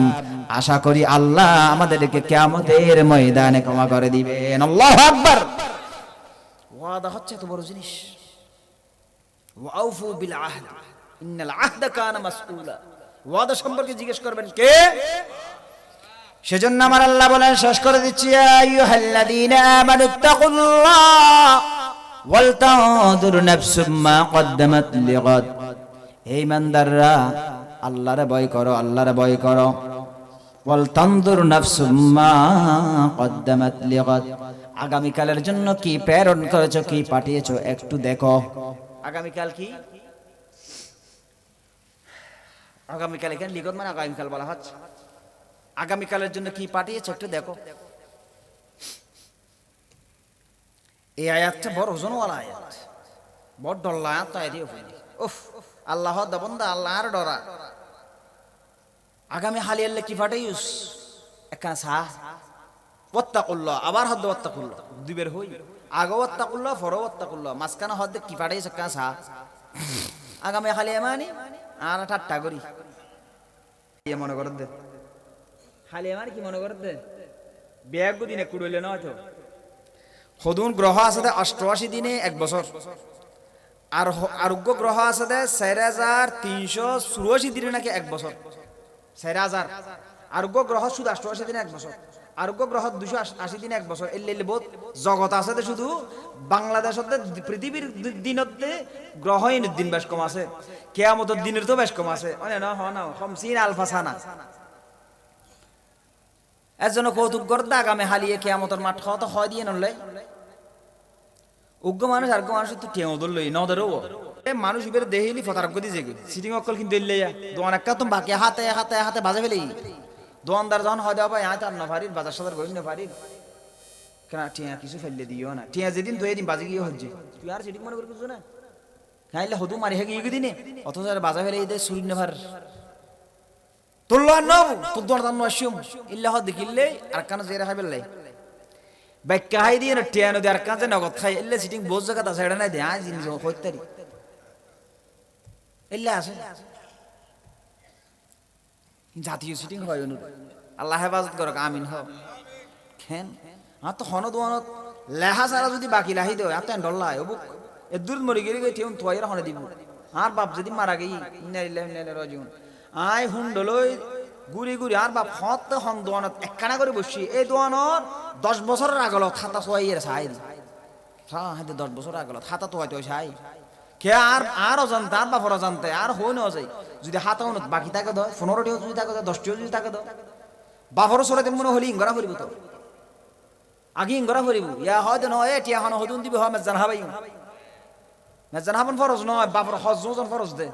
আশা করি আল্লাহ আমাদেরকে কিয়ামতের ময়দানে ক্ষমা করে দিবেন। আল্লাহু আকবার। ওয়াদা হচ্ছে তো বড় জিনিস। ওয়াউফু বিল আহদ ইন্নাল আহদা কানা মাসউলা। ওয়াদা সম্পর্কে জিজ্ঞেস করবেন কে? সেজন্য আমার আল্লাহ বলেন, শেষ করে দিচ্ছি, ইয়া আইয়ুহাল্লাযীনা আমানুত্তাকুল্লাহ ওয়াল তানজুর নাফসুম মা কদ্দামাত লিগাদ। হে ঈমানদাররা আল্লাহরে ভয় করো, আল্লাহরে ভয় করো। ওয়াল তানজুর নাফসুম মা কদ্দামাত লিগাদ, আগামীকালের জন্য কি প্রেরণ করেছো, কি পাঠিয়েছো একটু দেখো। আগামীকাল কি? আগামীকাল এখানে লিগত মানে আগামীকাল বলা হচ্ছে, আগামীকালের জন্য কি পাঠিয়েছে একটু দেখো। এই আয়াতটা বড় ওজনওয়ালা আয়াত, বড় ডল্লা আয়াত। তাই দিয়ে উফ, আল্লাহ দাবন্দা আল্লাহ আর ডরা। আগামী হালিয়াল্লে কি পাঠাইস একখানা সাহ ওয়াত্তাকুল্লাহ, আবার হদ ওয়াত্তাকুল্লাহ, দুইবার হই, আগে ওয়াত্তাকুল্লাহ পরে ওয়াত্তাকুল্লাহ, মাঝখানে হদ কি পাঠাইস একখানা সাহ। আগামী হালিয়া মানে আর ঠাট্টা করি মনে কর দে, খালি আমার কি মনে কর দে, ব্যাগ দিনে কুড়ইলে না হয়তো সদুন গ্রহ আছে 88 দিনে 1 বছর, আর আরোগ্য গ্রহ আছে 4384 দিনে নাকি 1 বছর। 4000 আরোগ্য গ্রহ শুধু 88 দিনে 1 বছর, আরোগ্য গ্রহ 280 দিনে 1 বছর। এলে বহুত জগৎ আছে শুধু বাংলাদেশ পৃথিবীর দিনতে গ্রহহীন দিন বেশ কম আছে, কিয়ামতের দিনের তো বেশ কম আছে। খামসিন আলফা সানা। এর জন্য কৌতুক করতে আগামী হালিয়ে কিয়ামতের মাঠ খাওয়া তো হয় দিয়ে নলে উগ্র মানুষ আর মানুষ তো টেও ধরলই নদরও মানুষ ইবের দেহিলি ফতারক গদি যেগে সিটিং অকল কিন্তু এলে দোয়ান একটা তো বাকি হাতে হাতে হাতে বাজে ফেলেই দোয়ানদার যখন হয় দেওয়া ইয়া তার নফারির বাজার সাজার করিস নফারির কেন টিয়া কিছু ফেললে দিও না টিয়া যেদিন তো এদিন বাজে গিয়ে হচ্ছে তুই আর সিটিং মনে করিস না খাইলে হদু মারি হেগে ইয়ে দিনে অথচ আর বাজা ফেলে এই সুরিন নফার তোর লো নব তোর দোয়ান দাম নশিম ইল্লা হদ দেখিলে আর কানা জেরা খাই বেলাই ব্যাখ্যা হাই দিয়ে না টিয়া নদী আর কাজে নগদ খাই এলে সিটিং বোঝ জায়গা তা সেটা নাই দে আজ জিনিস হইতারি এলে আছে জাতীয় সিটিং হয় অনু আল্লাহ হেফাজত করক আমিন হ খেন আর তো হন দোয়ানত লেহা সারা যদি বাকি লাহি দেয় আর তো ডল্লাই অবুক এ দূর মরে গেলে গিয়ে ঠেউন থুয়াইরা হনে দিব আর বাপ যদি মারা গেই ইন্নালিল্লাহি ওয়া ইন্না ইলাইহি রাজিউন আই হুন ডলই গুড়ি গুড়ি আর বাপ হত হন দোয়ানত একখানা করে বসি এই দোয়ানত 10 বছরের আগল খাতা সোয়াইয়ের সাইল হ্যাঁ 10 বছর আগল খাতা তো হয়তো সাই কে আর অজান্তে আর বাপর অজান্তে আর হই না যায় যদি হাতা উনত বাকি থাকে দাও 15টিও যদি থাকে দাও 10টিও যদি থাকে দাও বাপরও সরে মনে হলি ইঙ্গরা করিব তো আগে ইঙ্গরা করিব ইয়া হয়তো নয় টিয়া হন হদুন দিবে হয় মেজান হাবাই মেজান হাবন ফরজ নয় বাপর হজন ফরজ দে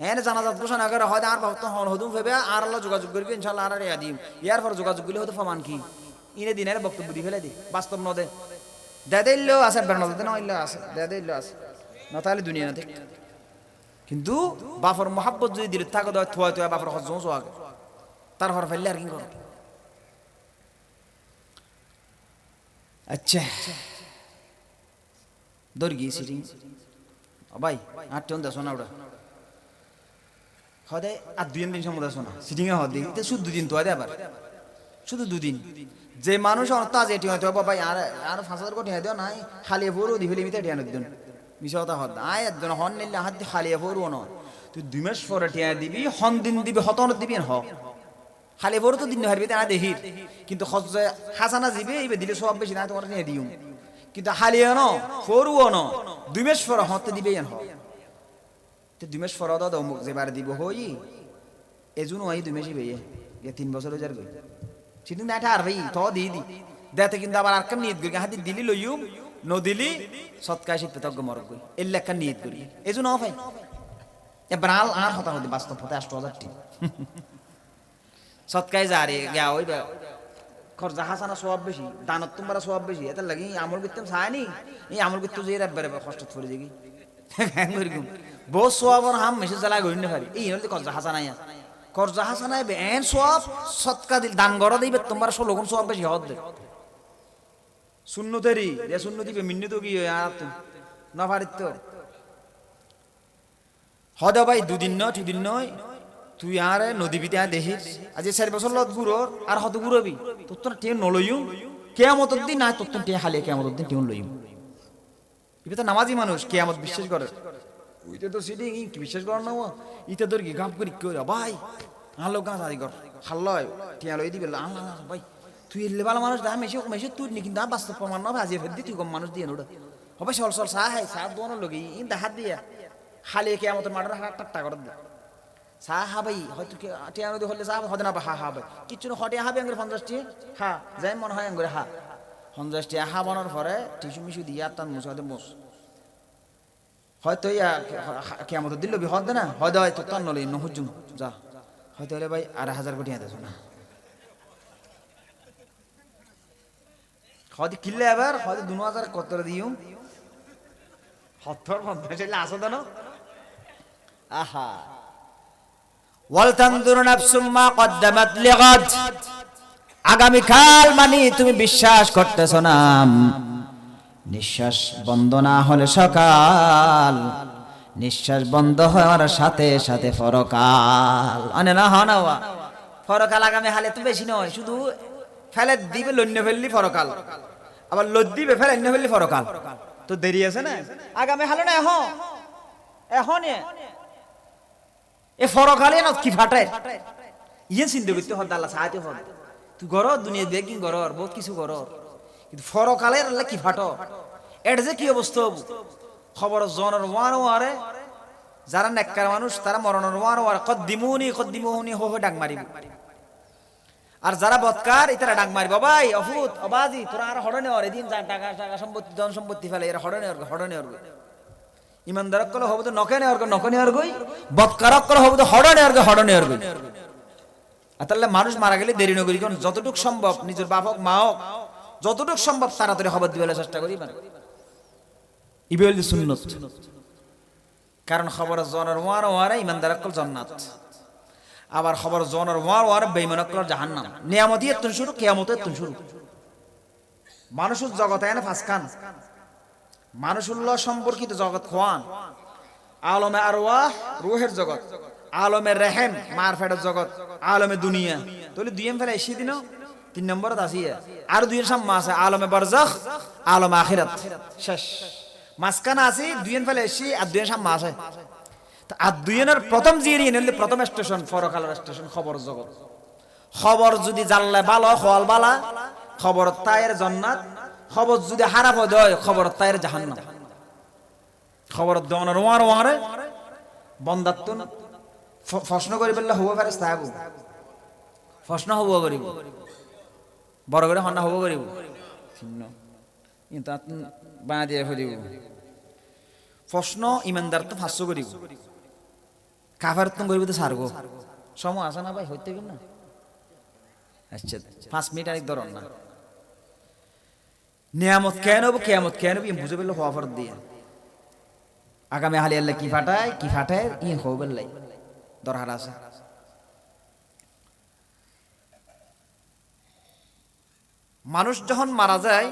এনে জানাজাত ঘোষণা করে হয়তো আর বাপ তো হন হদুন ফেবে আর আল্লাহ যোগাযোগ করবে ইনশাআল্লাহ আর ইয়া দিম ইয়ার পর যোগাযোগ করলে হয়তো ফমান কি ইনে দিনের বক্তব্য দি ফেলে দি বাস্তব নদে দে দিল্লো আছে বেরনদ দে নইল্লা আছে দে দিল্লো আছে না তাহলে দুনিয়া না দেখ কিন্তু বাপর মহাব্বত যদি দিলে থাকে দাও থুয়া থুয়া বাপর হজন জো আগে তার হর ফেললে আর কি করে আচ্ছা দৌড় গিয়ে সিটিং ভাই আর টেন দেশ না ওটা হদে আর 2 দিন সময় দেশ না সিটিং এ হদে শুধু 2 দিন তো আবার শুধু 2 দিন যে মানুষ অর্থ আজ এটি হয়তো ভাই আর 5000 কোটি হয়তো নাই খালি পুরো দি ফেলে মিতে টিয়া দিন মিশাওতা হদ আয় একজন হন নিলে হাত দি খালি পুরো না তুই 2 মাস পরে টিয়া দিবি হন দিন দিবি হতন দিবি হ খালি পুরো তো দিন হারবি তা দেহির কিন্তু খজে হাসানা জিবে ইবে দিলে সব বেশি না তোমার নিয়ে দিও কিন্তু হালিয়া ন ফরুও ন 2 মাস পরে হতে দিবে হ তে 2 মাস পরে দাও মুখ যেবার দিব হই এজন্য ওই 2 মাসই বেয়ে এ 3 বছর হয়ে যাবে সিটিং না আর ভাই তো দি দেতে কিন্তু আবার আর কাম নিয়ত করি হাতি দিলি লইম ন দিলি সৎকায় শিব তজ্ঞ মরক কই এর লেখা নিয়ত করি এজন্য ভাই এবার আর হতা হতে বাস্তব হতে 8000 টি সৎকায় যারে গিয়া ওই খরচা হাসানা সওয়াব বেশি দানত তোমরা সওয়াব বেশি এটা লাগি আমল করতে চায়নি এই আমল করতে যে রাব্বারে কষ্ট করে যাগি কেন করিম বহুত সওয়াবর হাম মেসেজ জ্বালা গইন পারি এই হলে খরচা হাসানা খরচা হাসানা বেন সওয়াব সৎকা দিল দান গড় দিবে তোমরা 16 গুণ সওয়াব বেশি হদ দে সুন্নতেরি যে সুন্নতি বে মিন্নি তো কি আর না পারিত তো হদা ভাই 2 দিন নয় 2 দিন নয় তুই আর নদী বিতে দেখিস আজ 4 বছর লত গুরো আর হত গুরবি তোর তো টেন নলইউ কিয়ামতের দিন না তোর তো টেন হালে কিয়ামতের দিন টেন লইউ ইবে তো নামাজি মানুষ কিয়ামত বিশ্বাস করে ওইতে তো সিটিং কি বিশ্বাস করে না ইতে তোর কি গাম করি কই ভাই আলো গাছ আদি কর হাল্লয় টিয়া লই দিবে আল্লাহ ভাই তুই এলে ভালো মানুষ দা মেশে মেশে তুই নি কিন্তু বাস্তব প্রমাণ না ভাজি ফেদি তুই কম মানুষ দিয়ে নোড়া হবে সল সল সা হাই সা দোনো লগি ইন দা হাত দিয়া হালে কিয়ামতের মাডার হাত টাটা করে দে সা হা ভাই হয়তো টিয়া নদী হলে সা হদে না হা হা ভাই কিছু হটে হাবে আঙ্গুর 50 টি হা যাই মন হয় আঙ্গুর হা 50 টি হা বনার পরে টিসু মিশু দিয়া তান মুসাদে মুস হয়তো ইয়া কিয়ামত দিল বি হদ না হয়তো হয়তো তান নলে নহজুম যা হয়তো হলে ভাই আর 1000 কোটি আদেছ না হয়তো কিল্লে আবার হয়তো 2000 কত দিও 70 50 আসো দানো আহা ওয়াল তানদুরু নাফসুম মা কদ্দামাত লিগাদ আগামী কাল মানে তুমি বিশ্বাস করতেছ না নিঃশ্বাস বন্ধ না হলে সকাল নিঃশ্বাস বন্ধ হওয়ার সাথে সাথে পরকাল আনে না হনা পরকাল আগামী হালে তো বেশি নয় শুধু ফেলে দিবে লন্য ফেললি পরকাল আবার লদ দিবে ফেলে লন্য ফেললি পরকাল তো দেরি আছে না আগামী হালে না এখন এ ফরকালে না কি ফাটায় ইয়ে চিন্তা করতে হদ আল্লাহ সাহায্য হদ তুই গর দুনিয়া বেগিং গরর বহুত কিছু গরর কিন্তু ফরকালের আল্লাহ কি ফাটো এটা যে কি অবস্থা খবর জনের ওয়ার ওয়ারে যারা নেককার মানুষ তারা মরণের ওয়ার ওয়ার কদ্দিমুনি কদ্দিমুনি হো ডাক মারিব আর যারা বৎকার এটারা ডাক মারি বাবাই অফুত অবাজি তোরা আর হরণে ওর এদিন টাকা টাকা সম্পত্তি ধন সম্পত্তি ফেলে এরা হরণে ওর ইমানদারক কল হবো তো নকনে ওর গই বৎকারক কল হবো তো হরণে ওর গই তাহলে মানুষ মারা গেলে দেরি নগরী কোন যতটুক সম্ভব নিজের বাপ হোক মা হোক যতটুক সম্ভব তাড়াতাড়ি খবর দিবেলে চেষ্টা করি ইবেল সুন্নত কারণ খবর জনের ওয়ারে ইমানদারক কল জান্নাত আবার খবর জনের ওয়ারে বেঈমানক কল জাহান্নাম নিয়ামত এতন শুরু কিয়ামত এতন শুরু মানুষের জগতে এনে ফাসখান মানুষুল্লাহ সম্পর্কিত জগৎ খোয়ান আলমে আরওয়াহ রূহের জগৎ আলমে রেহেম মারফেটের জগৎ আলমে দুনিয়া তাহলে দুইয়েম ফেলে এসে দিন 3 নম্বরত আসিয়া আর দুইয়ের সামনে আছে আলমে বারজাখ আলমে আখিরাত শেষ মাঝখানে আছে দুইয়েন ফেলে এসে আর দুইয়ের সামনে আছে আর দুইয়ের প্রথম জিরি নিলে প্রথম স্টেশন ফরকালের স্টেশন খবর জগৎ খবর যদি জানলে ভালো খোয়াল বালা খবর তায়ের জান্নাত খবর যদি খারাপ হয় খবর তায়ের জাহান্নাম খবর দনের ওয়ারে বন্দাত্তুন প্রশ্ন করি বললে হবো ফেরেশতা আবু প্রশ্ন হবো করিব বড় করে হন্না হবো করিব চিহ্ন কিন্তু বানা দিয়ে ফেলিব প্রশ্ন ইমানদার তো 500 করিব কাফার তো করিব তো সারগো সময় আছে না ভাই হইতে গেল না আচ্ছা 5 মিনিট আরেক ধরন না নিয়ামত কেন কিয়ামত কেন বুঝে বললে হওয়া ফরত দিয়ে আগামী হালি আল্লাহ কি ফাটায় হবে লাই দরকার আছে মানুষ যখন মারা যায়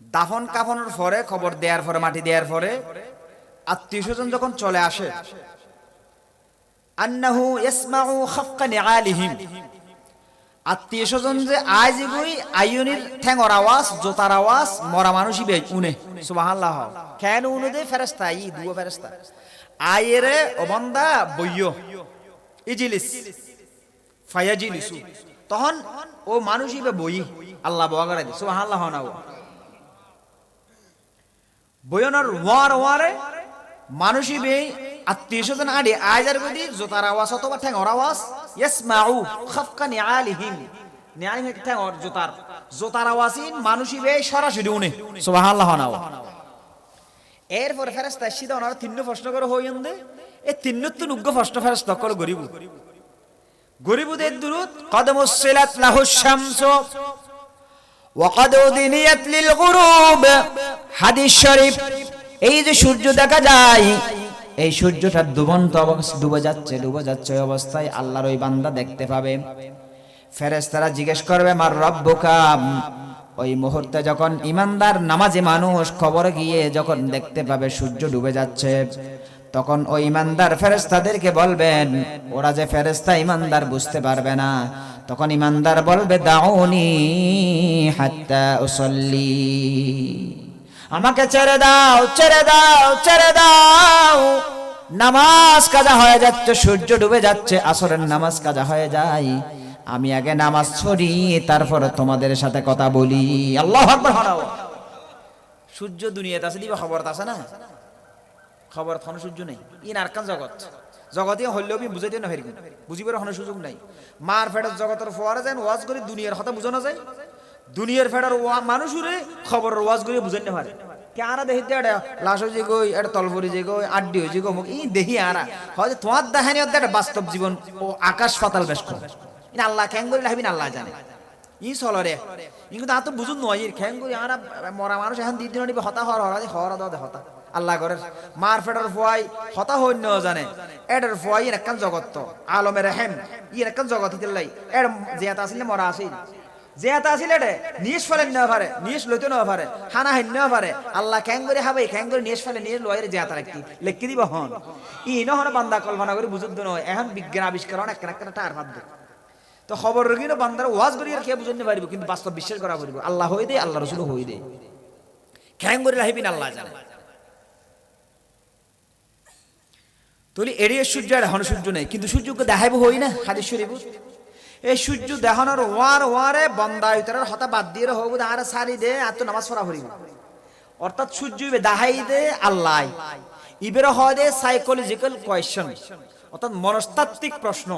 দাফন কাফনের পরে খবর দেওয়ার পরে মাটি দেওয়ার পরে আত্মীয় স্বজন যখন চলে আসে আন্নাহু ইয়াসমাউ খাফকা নিআলিহিম আত্মীয় স্বজন যে আজ গই আইয়নির ঠ্যাঙর আওয়াজ জোতার আওয়াজ মরা মানুষই বে উনে সুবহানাল্লাহ কেন উনে দে ফেরেশতা দুও ফেরেশতা আয়েরে অবন্দা বইয়ো ইজিলিস ফায়াজিলিসু তখন ও মানুষই বে বই আল্লাহ বগারে সুবহানাল্লাহ নাও বয়নার ওয়ারে মানুষই বে আত্মীয় স্বজন আডে আয়ার গদি জোতার আওয়াজ অথবা ঠ্যাঙর আওয়াজ ইয়াসমাউ খাফকা নিআলিহিম নিআলিহিম ঠ্যাঙর জোতার আওয়াজিন মানুষই বে সরাসরি উনে সুবহানাল্লাহ নাও এরপর ফেরেশতা সিধা ওনারা 3 প্রশ্ন করে হইন দে এই 3 তো নুগ্গ প্রশ্ন ফেরেশতা কল গরিবুদের দুরুদ কদমুসসিলাত লাহুশ শামসু ওয়া কদ উদিনিয়াত লিল গুরুব হাদিস শরীফ এই যে সূর্য দেখা যায় এই সূর্যটা ডুবে যাচ্ছে অবস্থায় আল্লাহর ওই বান্দা দেখতে পাবে ফেরেশতারা জিজ্ঞেস করবে মার রব্বুকা ওই মুহূর্তে যখন ইমানদার নামাজি মানুষ খবর গিয়ে যখন দেখতে পাবে সূর্য ডুবে যাচ্ছে তখন ওই ইমানদার ফেরেশতাদেরকে বলবেন ওরা যে ফেরেশতা ইমানদার বুঝতে পারবে না তখন ইমানদার বলবে দাউনি হাত্তা উসাল্লি আমাকে ছেড়ে দাও নামাজ কাজা হয়ে যাচ্ছে সূর্য ডুবে যাচ্ছে আসরের নামাজ কাজা হয়ে যায় আমি আগে নামাজ ছড়ি তারপর তোমাদের সাথে কথা বলি আল্লাহু আকবার হারাও সূর্য দুনিয়াতে আছে দিবা খবর আছে না খবর থন সূর্য নেই ইন আরকান জগতে হইলেও আমি বুঝাইতে না ফেরকি বুঝিবার কোনো সুযোগ নাই মার ফেটার জগতের ফোয়ারে যায় ওয়াজ করে দুনিয়ার কথা বুঝানো যায় দুনিয়ার ফেটার মানুষরে খবরের ওয়াজ করে বুঝাইতে পারে কেন দেখিতে এটা লাশো যে গই এটা তলফরি যে গই আড্ডি হয়ে যে গো ই দেখি আরা হয়তো তোমার দেখানি একটা বাস্তব জীবন ও আকাশ পাতাল বেশ কম ইন আল্লাহ কেন করে লাহিবিন আল্লাহ জানে ই চলরে কিন্তু তা তো বুঝুন নয় কেন করে আরা মরা মানুষ এখন দিন দিন হতা হওয়ার দাও হতা আল্লাহ করে মার ফেটার ফোয়াই হতা হইন জানে এটার ফোয়াই একখান জগৎ তো আলমে রেহেম একখান জগৎ হিতে লাই এর যেটা আসলে মরা আসেই যেটা আসলে এটা নিশ ফেলেন না পারে নিশ লইতে না পারে হানা হেন না পারে আল্লাহ ক্যাং করে হাবে ক্যাং করে নিশ ফেলে নিয়ে লয়ের যেটা রাখি লেখি দিব হন ই নহন বান্দা কল্পনা করে বুঝুদ্দ নয় এখন বিজ্ঞান আবিষ্কার একটা টার ভাব তো খবর রগিনো বান্দার ওয়াজ করি আর কে বুঝতে পারিব কিন্তু বাস্তব বিশ্বাস করা করিব আল্লাহ হই দে আল্লাহ রাসূল হই দে ক্যাং করে লাহিবিন আল্লাহ জানে তোলি এরিয়া সূর্য আর হন সূর্য নেই কিন্তু সূর্যকে দেখাইব হই না হাদিস শরীফ এই সূর্য দেখানোর ওয়ারে বন্দা ভিতরের হতা বাদ দিয়ে হবু আর সারি দে আর তো নামাজ পড়া হরিব অর্থাৎ সূর্য দেখাই দে আল্লাহ ইবের হয় দে সাইকোলজিক্যাল কোয়েশ্চন অর্থাৎ মনস্তাত্ত্বিক প্রশ্ন,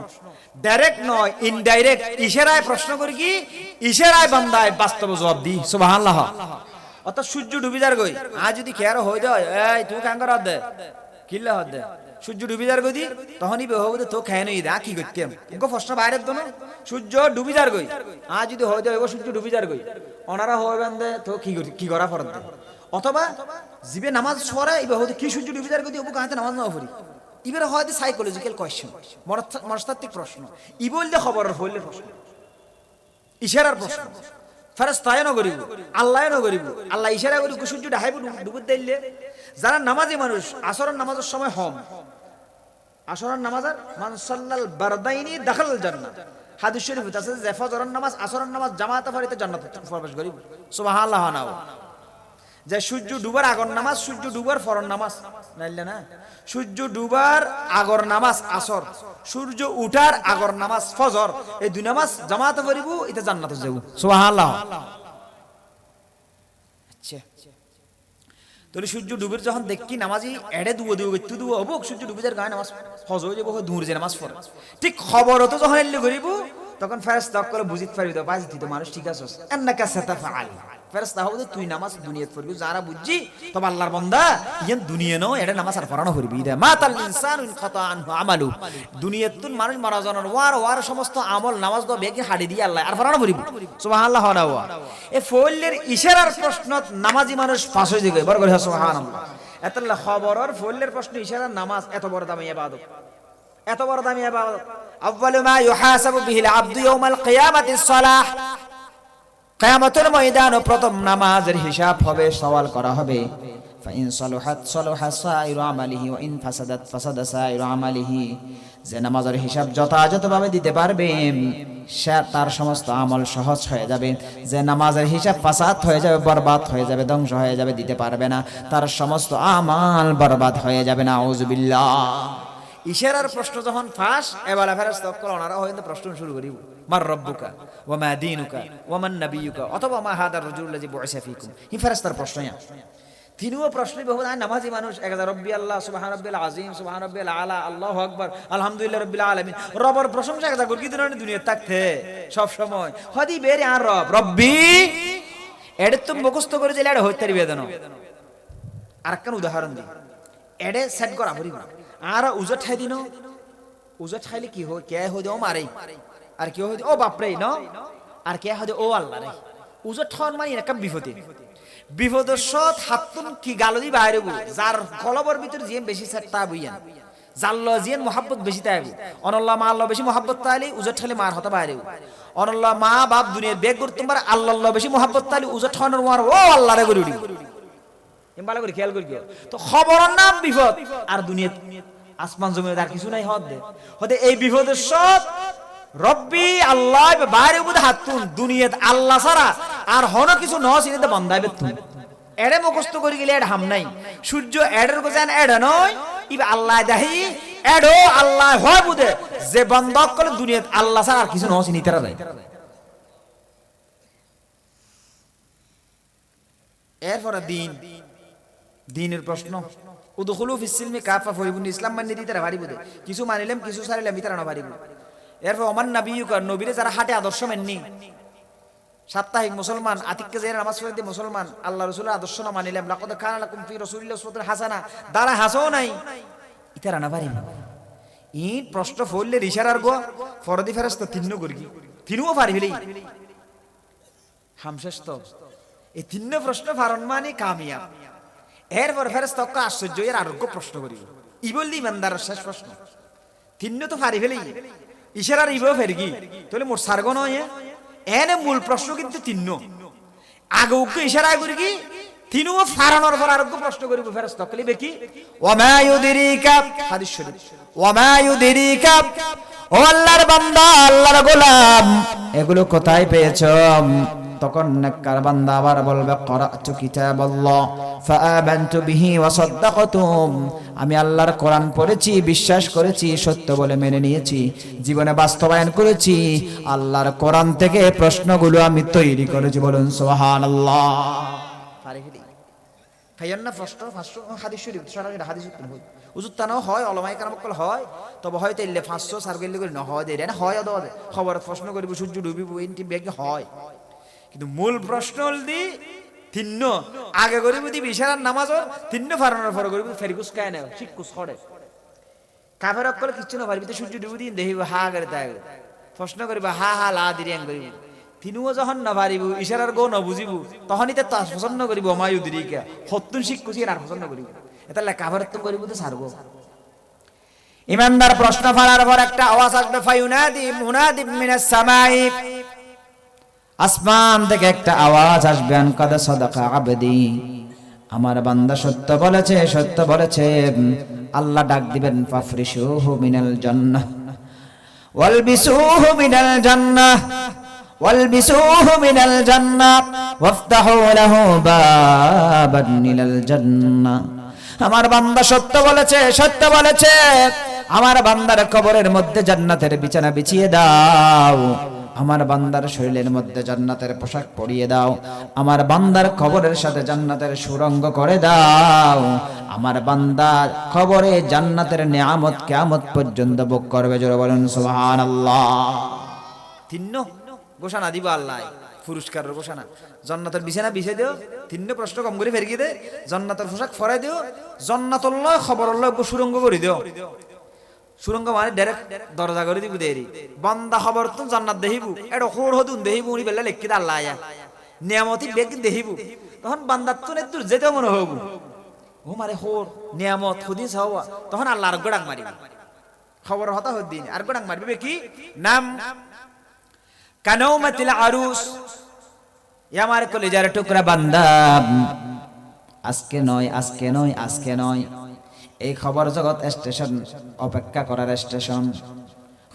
ডাইরেক্ট নয়, ইনডাইরেক্ট, ইশারায় প্রশ্ন করি কি ইশারায় বান্দায় বাস্তব জবাব দি। সুবহানাল্লাহ। অর্থাৎ সূর্য ডুবি যার গই আজ যদি খেয়ার হয়ে যায়, এই তুই কাঙ্গ রাত দে কিল্লা হাত দে, সূর্য ডুবি যার গই দি তখনই বেহব দে তো খেয়ে নই দা কি করতাম ইনকো প্রশ্ন বাইরের দনো সূর্য ডুবি যার গই আজ যদি হয়ে যায় সূর্য ডুবি যার গই ওনারা হইবেন দে তো কি করা ফরত দে, অথবা জিবে নামাজ পড়ে এই বেহব কি সূর্য ডুবি যার গই দি ওবু কাহাতে নামাজ না পড়ি, ইবের হয়তো সাইকোলজিক্যাল কোয়েশ্চন, মনস্তাত্ত্বিক প্রশ্ন, ই বললে খবরের হইলে প্রশ্ন, ইশারার প্রশ্ন। ফেরেশতায় ন করিব, আল্লাহ ন করিব, আল্লাহ ইশারা করি সূর্য ডাহাইব ডুবুত দিলে। যারা নামাজি মানুষ আসরের নামাজের সময় হম, আসরের নামাজের মান সাল্লাল বারদাইনি দাখাল জান্নাত, হাদিস শরীফে আছে যে ফজরের নামাজ আসরের নামাজ জামাতে পড়িতে জান্নাতে প্রবেশ করিব। সুবহানাল্লাহ। যে সূর্য ডুবার আগর নামাজ, সূর্য ডুবার পরের নামাজ নাইলে না, সূর্য ডুবার আগর নামাজ আসর, সূর্য উঠার আগর নামাজ ফজর, এই দুই নামাজ জামাতে পড়িব এটা জান্নাতে যাব। সুবহানাল্লাহ। আচ্ছা তাহলে সূর্য ডুবের যখন দেখি নামাজি এড়ে দুবো অবুক সূর্য ডুবে যার গায়ে নামাজ ফজ হয়ে যাবো দূর যে নামাজ পড়ে, ঠিক খবর তো যখন এলে করিব তখন ফেরেশতা করে বুঝিতে পারবি তো বাজ দিত মানুষ ঠিক আছে এন্নাকা সাতাফআল, ফেরেশতা হবে তুই নামাজ দুনিয়াত পড়বি যারা বুঝছি তবে আল্লাহর বান্দা ইয়ান দুনিয়া নো এটা নামাজ আর পড়ানো করবি দে মাতাল ইনসানু ইন খাতা আনহু আমালু, দুনিয়াতুন মানুষ মারা জানার ওয়ার সমস্ত আমল নামাজ দো বেগি হাড়ি দিয়ে আল্লাহ আর পড়ানো করবি। সুবহানাল্লাহ। এ ফইলের ইশারার প্রশ্ন নামাজি মানুষ পাস হয়ে যায়, বড় করে সুবহানাল্লাহ। এতলা খবরের ফইলের প্রশ্ন ইশারার নামাজ এত বড় দামি ইবাদত, এত বড় দামি ইবাদত। আউয়ালু মা ইউহাসাবু বিহিল আবদু ইয়াউমাল কিয়ামাতিস সালাহ, কিয়ামতের ময়দানে প্রথম নামাজের হিসাব হবে, সওয়াল করা হবে। ফাইন সালাহাত সালাহা সাইরু আমালিহি ওয়া ইন ফাসাদাত ফাসাদা সাইরু আমালিহি, যে নামাজের হিসাব যথাযথভাবে দিতে পারবে সে তার সমস্ত আমল সহজ হয়ে যাবে, যে নামাজের হিসাব ফাসাদ হয়ে যাবে, বরবাদ হয়ে যাবে, ধ্বংস হয়ে যাবে, দিতে পারবে না, তার সমস্ত আমল বরবাদ হয়ে যাবে। নাউযুবিল্লাহ। ইশারার প্রশ্ন যখন ফাঁস এবারে ফেরেশতা সকল ওনারা হয়তো প্রশ্ন শুরু করিব, মার রব্বুকা ওয়া মা দীনুকা ওয়া মান নাবিয়ুকা, অথবা মা হাদার রাজুলুল্লাযী বুইসা ফীকুম, ই ফেরেশতার প্রশ্ন। তিনিও প্রশ্নই বহু নামাজি মানুষ এক রব্বি আল্লাহ সুবহান রাব্বিল আযীম সুবহান রাব্বিল আলা আল্লাহু আকবার আলহামদুলিল্লাহ রাব্বিল আলামিন, রবের প্রশংসা এক জায়গা কি দিনের দুনিয়া থাকতে সব সময় হদি বেরে আর রব্বি এডে তুমি মুখস্থ করে দিলে এটা হইতে পারবে না। আরেকটা উদাহরণ দিই, এডে সেট করা ভরি আর উজা ঠাই দিন, উজা ঠাইলে কি হয় কে হয় ও মারে, আর কি হয় ও বাপরে ন, আর কে হয় ও আল্লাহ রে। উজা ঠন মানে একটা বিপদের সৎ হাতুন কি গালদি বাইরে যার কলবর ভিতর জিয়ে বেশি সেটটা বইয়ান জাল্লা জিয়েন মোহাব্বত বেশি তাই অনল্লাহ মা আল্লাহ বেশি মোহাব্বত তাইলে উজা ঠাইলে মার হতা বাইরে, অনল্লাহ মা বাপ দুনিয়ার বেগ করতে তোমার আল্লাহ বেশি মোহাব্বত তাইলে উজা ঠনের মার ও আল্লাহ রে গড়ি ভালো করে খেয়াল করি। তো খবরের নাম বিপদ আর দুনিয়া আসমান জমিনে আর কিছু নাই হতে এই বিপদের সব রব্বি আল্লাহ বাইরে বুঝে হাতুন দুনিয়াত আল্লাহ ছাড়া আর হন কিছু ন চিনিতে বন্ধাইবে তুমি এড়ে মুখস্থ করে গেলে এড হাম নাই, সূর্য এডের গোজান এড নয় ইবে আল্লাহ দাহি এডো আল্লাহ হয় বুঝে যে বন্ধক করে দুনিয়াত আল্লাহ ছাড়া আর কিছু ন চিনিতে নাই। এরপরে দিনের প্রশ্ন, উদখুলু ফিস সিলমি কাফা ফরিবুন, ইসলাম মানে দিতে পারিব দে কিছু মানিলাম কিছু ছাড়িলাম ইতারা না পারিব। এরপর ওমান নবিয়ুকা, নবীরে যারা হাটে আদর্শ মেননি, সাপ্তাহিক মুসলমান আতিককে যে নামাজ পড়তে মুসলমান, আল্লাহ রাসূলের আদর্শ না মানিলাম, লাকাদ কানা লাকুম ফি রাসূলিল্লাহি উসওয়াতুন হাসানাহ, দারা হাসও নাই ইতারা না পারিব। ই প্রশ্ন ফললে ইশারার গো ফরদি ফেরেশতা তিন্ন করগি তিনও পারিবেই হামশেষ তো এই তিন্ন প্রশ্ন ফারন মানে কামিয়াব। এরপর ফেরেশতা আশ্চর্য এর আরোগ্য প্রশ্ন করিব, ই বললি ইমানদারের শেষ প্রশ্ন তিন্ন তো পারি ফেলেই ইশারার ইবো ফেরগি তাহলে মোর সার্গ নয় এনে মূল প্রশ্ন কিন্তু তিন্ন আগে উগ্র ইশারা করি তিনও ফারানোর পর আরোগ্য প্রশ্ন করিব ফেরেশতা কলিবে কি ওয়া মা ইউদরিকা, হাদিস শরীফ ওয়া মা ইউদরিকা, ও আল্লাহর বান্দা আল্লাহর গোলাম এগুলো কোথায় পেয়েছো? তখন নেককার বান্দা আবার বলবে ক্বরাতু কিতাবাল্লাহ ফাআমানতু বিহি ওয়া সাদ্দাকতুম, আমি আল্লাহর কোরআন পড়েছি, বিশ্বাস করেছি, সত্য বলে মেনে নিয়েছি, জীবনে বাস্তবায়ন করেছি, আল্লাহর কোরআন থেকে প্রশ্নগুলো আমি তৈরি করেছি। বলুন সুবহানাল্লাহ। ফাইয়ান না প্রশ্ন ফাঁসশো হাদিস শরীফ সারা হাদিস উজুত তানাও হয় অলমাই কারামকল হয় তবে হয়তো এলে 500 সার্কেল করে ন হয় দেয় না হয় অদে খবরত প্রশ্ন করিব সূর্য ডুবিব ইনটি বেগ হয় কিন্তু মূল প্রশ্ন হল দি তিন্ন আগে করিব দি বিশাল নামাজর তিন্ন ফারানোর পর করিব ফেরিকুস কায় না শিক্ষুস করে কাফের অকল কিচ্ছু না পারবি তো সূর্য ডুবি দিন দেখিব হা করে তাই প্রশ্ন করিব হা হা লা দিরিয়াং করিব তিনুও যখন না পারিব ইশারার গো ন বুঝিব তখনই তো পছন্দ করিব মায়ুদিরিকা হত্তুন শিক্ষুসি আর পছন্দ করিব এটা লে কাফের তো করিব তো ছাড়ব ইমানদার প্রশ্ন ফালার পর একটা আওয়াজ আসবে ফায়ুনাদি মুনাদি মিনাস সামাই আসমান থেকে একটা আওয়াজ আসবে আন কাদ সাদাকা আবদি আমার বান্দা সত্য বলেছে আল্লাহ ডাক দিবেন ফাফরিশুহু মিনাল জান্নাহ ওয়ালবিসুহু মিনাল জান্নাহ ওয়ালবিসুহু মিনাল জান্নাহ ওয়াফতাহু লাহু বাবান মিনাল জান্নাহ আমার বান্দা সত্য বলেছে আমার বান্দার কবরের মধ্যে জান্নাতের বিছানা বিছিয়ে দাও আমার বান্দার শরীরের মধ্যে জান্নাতের পোশাক পরিয়ে দাও আমার বান্দার কবরের সাথে জান্নাতের সুরঙ্গ করে দাও আমার বান্দা কবরে জান্নাতের নিয়ামত কিয়ামত পর্যন্ত ভোগ করবে জোরে বলেন সুবহানাল্লাহ তিন্ন ঘোষণা দিব আল্লাহ পুরস্কারের ঘোষণা জান্নাতের বিছানা বিছিয়ে দিও তিন্ন প্রশ্ন কম করে ফেরকি দে জান্নাতের পোশাক ফরাই দিও জান্নাতুল্লাহ খবরুল্লাহ সুরঙ্গ করে দিও সুরঙ্গ মানে ডাইরেক্ট দরজা করে দিব দেরি বান্দা খবর তো জান্নাত দেখিব এটা হোর হদুন দেখিব উনি বেলা লেখি দে আল্লাহ আয়া নিয়ামতি বেগ দেখিব তখন বান্দার তো নেতুর যেতে মনে হবু ও মারে হোর নিয়ামত খুদিস হওয়া তখন আল্লাহ আর গোড়াক মারিব খবর হতা হদ্দিন আর গোড়াক মারবে কি নাম কানৌমাতিল আরুস আমার কলিজার টুকরা বান্দা আজকে নয় এই খবর জগৎ স্টেশন অপেক্ষা করার স্টেশন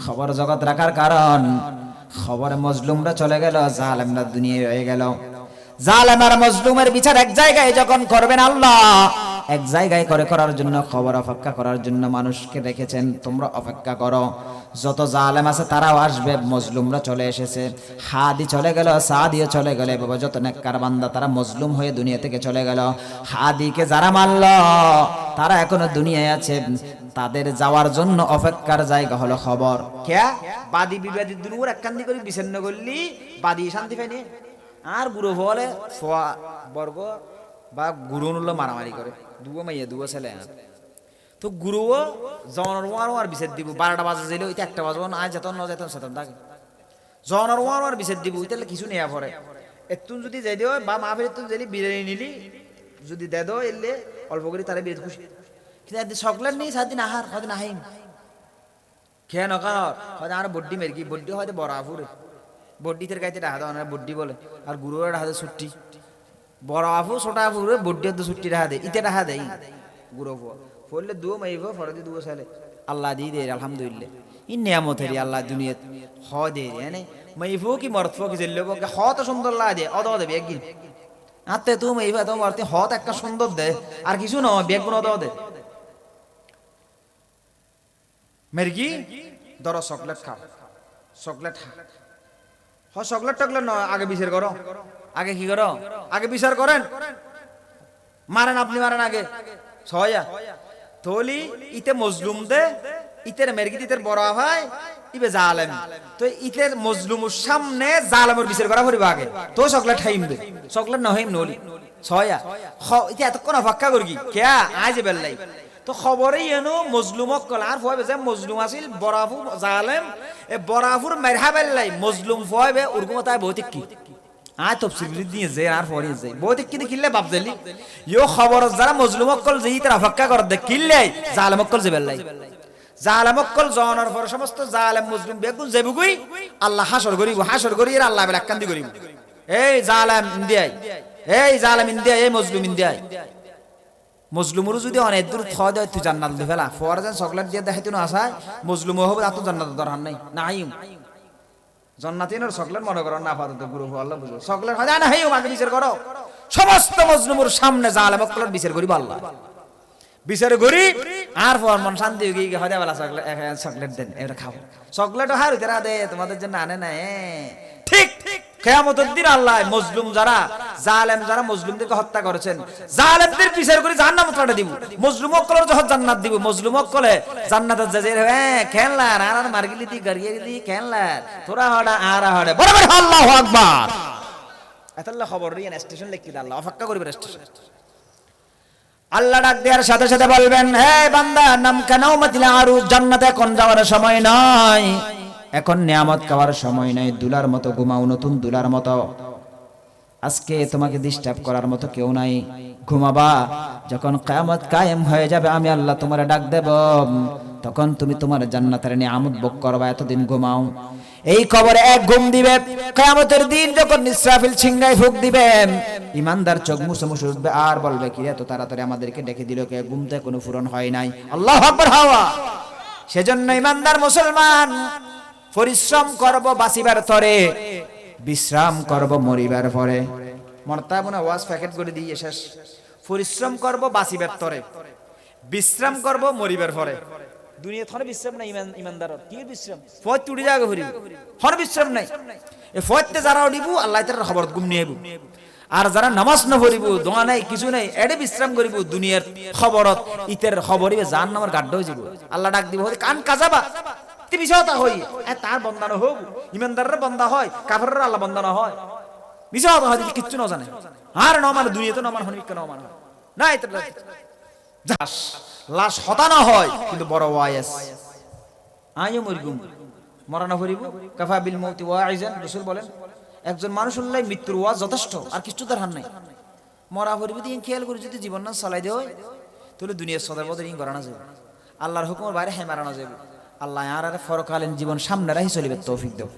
খবর জগৎ রাখার কারণ খবরে মজলুমরা চলে গেল জালেমরা দুনিয়ায় হয়ে গেল জালেম আর মজলুমের বিচার এক জায়গায় যখন করবেন আল্লাহ এক জায়গায় করার জন্য খবর অপেক্ষা করার জন্য মানুষকে রেখেছেন তোমরা অপেক্ষা করো যত জালেম আছে তারাও আসবে মজলুমরা চলে এসেছে হাদি চলে গেল সাদিও চলে গেল বাবা যত নেককার বান্দা তারা মজলুম হয়ে দুনিয়া থেকে চলে গেল হাদিকে যারা মারল তারা এখনো দুনিয়ায় আছে তাদের যাওয়ার জন্য অপেক্ষার জায়গা হলো খবর কে বাদী বিবাদী দুনুর এককান্দি করে বিচ্ছিন্ন করলি বাদী শান্তি পায়নি আর গুরু বলে ফোয়া বর্গ বা গুরু হলো মারামারি করে দুগো মাইয়া দুগো ছেলে তো গুরুও জনের ওয়ার বিচার দিব 12টা বাজে যাইলে ওইটা 1টা বাজবো না যেত ন যেত সেতন থাকে জনের ওয়ার বিচার দিব ওইটা কিছু নেয়া পরে এতুন যদি যাই দিও বা মা ফের তুই যাইলি বিরিয়ানি নিলি যদি দে দো এলে অল্প করে তারে বেদ খুশি কিন্তু সকলের নেই সাত দিন আহার হয়তো নাহিম খেয়ে নকা হয়তো আমার বড্ডি মেরকি বড্ডি হয়তো বড় আফুরে বড্ডিতে গাইতে রাখা দাও বড্ডি বলে আর গুরুর রাখা দেয় ছুটি বড় আফু ছোট আফুরে বড্ডি তো ছুটি রাখা দেয় ইতে রাখা দেয় গুরু ফলে দুও মাইব ফরদি দুও সালে আল্লাহ দিয়ে দে আলহামদুলিল্লাহ ই নিয়ামত হেরি আল্লাহ দুনিয়াত হ দে মানে মাইফো কি মরফো কি জেল্লো কে হ তো সুন্দর লাগে দে অদ দেবে একদিন আতে তুমি মাইবা তো মরতে হ তো একটা সুন্দর দে আর কিছু না বেগুন অদ দে মেরগি ধরো চকলেট খাও চকলেট চকলেট টকলেট নয় আগে বিচার করো আগে কি করো আগে বিচার করেন মারেন আপনি মারেন আগে ছয়া তোলি ইতে মজলুম দে ইতের মেরগি ইতের বড় ভাই ইবে জালেম তো ইতের মজলুমের সামনে জালেমের বিচার করা পড়িব আগে তো চকলেট খাইম দে চকলেট নহিম নলি ছয়া ইতে এতক্ষণ অপেক্ষা করগি কেয়া আজ বেল্লাই তো খবরেই এনো মজলুমক কলার ফয়বে যে মজলুম আছিল বরাফু জালেম এ বরাফুর মেরহা বেল্লাই মজলুম ফয়বে উর্গুমতায় ভৌতিক কি আয় তফসিল দিয়ে যে আর ফরি যে ভৌতিক কি কিল্লে বাপ জালি ইও খবর যারা মজলুমক কল যেই তারা অপেক্ষা কর দে কিল্লে জালেমক কল যে বেল্লাই জালেমক কল জনের পর সমস্ত জালেম মজলুম বেগুন যেবুগুই আল্লাহ হাসর করি এর আল্লাহ বেলাক কান্দি করিব এই জালেম ইন্ডিয়ায় এই জালেম ইন্ডিয়া এই মজলুম ইন্ডিয়ায় মজলুমরও যদি অনেক দূর থ দেয় তুই জান্নাত দি ফেলা ফোয়ার যেন চকলেট দিয়ে দেখাইতে না আসায় মজলুম হবে তা তো জান্নাত দরকার নাই নাইম জান্নাতিনের চকলেট মনে করো না আপাতত গুরু আল্লাহ বুঝো চকলেট হয় না হেই মাকে বিচার করো সমস্ত মজলুমের সামনে জালেম কলর বিচার করিব আল্লাহ বিচার করি আর ফর মন শান্তি হয়ে গিয়ে হয় বেলা চকলেট দেন এটা খাও চকলেট হার হইতে দে তোমাদের জন্য আনে না ঠিক কিয়ামতের দিন আল্লাহ মজলুম যারা জালেম যারা মুসলিমদেরকে হত্যা করেছেন জালেমদের বিচার করে জাহান্নামে পাঠিয়ে দিব মজলুম অকলের যখন জান্নাত দিব মজলুম অকলে জান্নাতে জাজির খেললা আর মারগিলি দি গারিয়ে দি খেললা তোরা হড়া আর হড়ে বড় বড় আল্লাহু আকবার এতলা খবর রিয়েন স্টেশন লিখি দে আল্লাহ অপেক্ষা করবে স্টেশন আল্লাহ ডাক দেওয়ার সাথে সাথে বলবেন হে বান্দা নাম কানাও মাতিলা আরু জান্নাতে এখন যাওয়ার সময় নয় এখন নিয়ামত খাওয়ার সময় নাই দুলার মতো ঘুমাও নতুন দুলার মতো আজকে তোমাকে ডিস্টার্ব করার মতো কেউ নাই ঘুমাবা যখন কিয়ামত কায়েম হয়ে যাবে আমি আল্লাহ তোমারে ডাক দেব তখন তুমি তোমার জান্নাতের নিয়ামত ভোগ করবা এতদিন ঘুমাও এই কবরে এক ঘুম দিবে কিয়ামতের দিন যখন ইসরাফিল সিংহায় ফুঁক দিবে ইমানদার চোখ মুছে মুছে উঠবে আর বলবে কি এত তাড়াতাড়ি আমাদেরকে ডেকে দিল কে ঘুমতে কোনো পূরণ হয় নাই আল্লাহু আকবার হাওয়া সেজন্য ইমানদার মুসলমান পরিশ্রম করব বাঁচিবার তরে বিশ্রাম করব মরিবার পরে মরতা মনে ওয়াজ প্যাকেট করে দিয়ে শেষ পরিশ্রম করব বাঁচিবার তরে বিশ্রাম করব মরিবার পরে দুনিয়া থরে বিশ্রাম নাই ইমানদার কি বিশ্রাম ফয় তুড়ি জায়গা ঘুরি হর বিশ্রাম নাই এ ফয়তে যারা উঠিব আল্লাহ তাআলার খবর গুম নিয়ে আইব আর যারা নামাজ না পড়িব দোয়া নাই কিছু নাই এডে বিশ্রাম করিব দুনিয়ার খবরত ইতের খবরিবে জাহান্নামের গাড্ড হয়ে যাব আল্লাহ ডাক দিব কান কাজাবা তি বিশতা হই তার বন্দা না হোক ইমানদারের বন্দা হয় কাফেরের আল্লাহ বন্দা না হয় বিশতা হয় কিচ্ছু না জানে আর না মানে দুনিয়াতে না মানে হনিক না মানে না এটা যাস লাশ হতানো হয় কিন্তু বড় ওয়াইস আয়ো মরগুম মরনা করিব কাফা বিল মউতি ওয়াইজান রাসূল বলেন একজন মানুষের লাই মৃত্যুর ওয়াজ যথেষ্ট আর কিছু তার হার নাই মরা করিব দিয়ে খেয়াল করে যদি জীবন না চালাই দেয় তাহলে দুনিয়ার সদা বদর ইন করানো যাবে আল্লাহর হুকুমের বাইরে হ্যাঁ মারানো যাবে আল্লাহ আর পরকালীন জীবন সামনে রাখি চলিবে তৌফিক দেব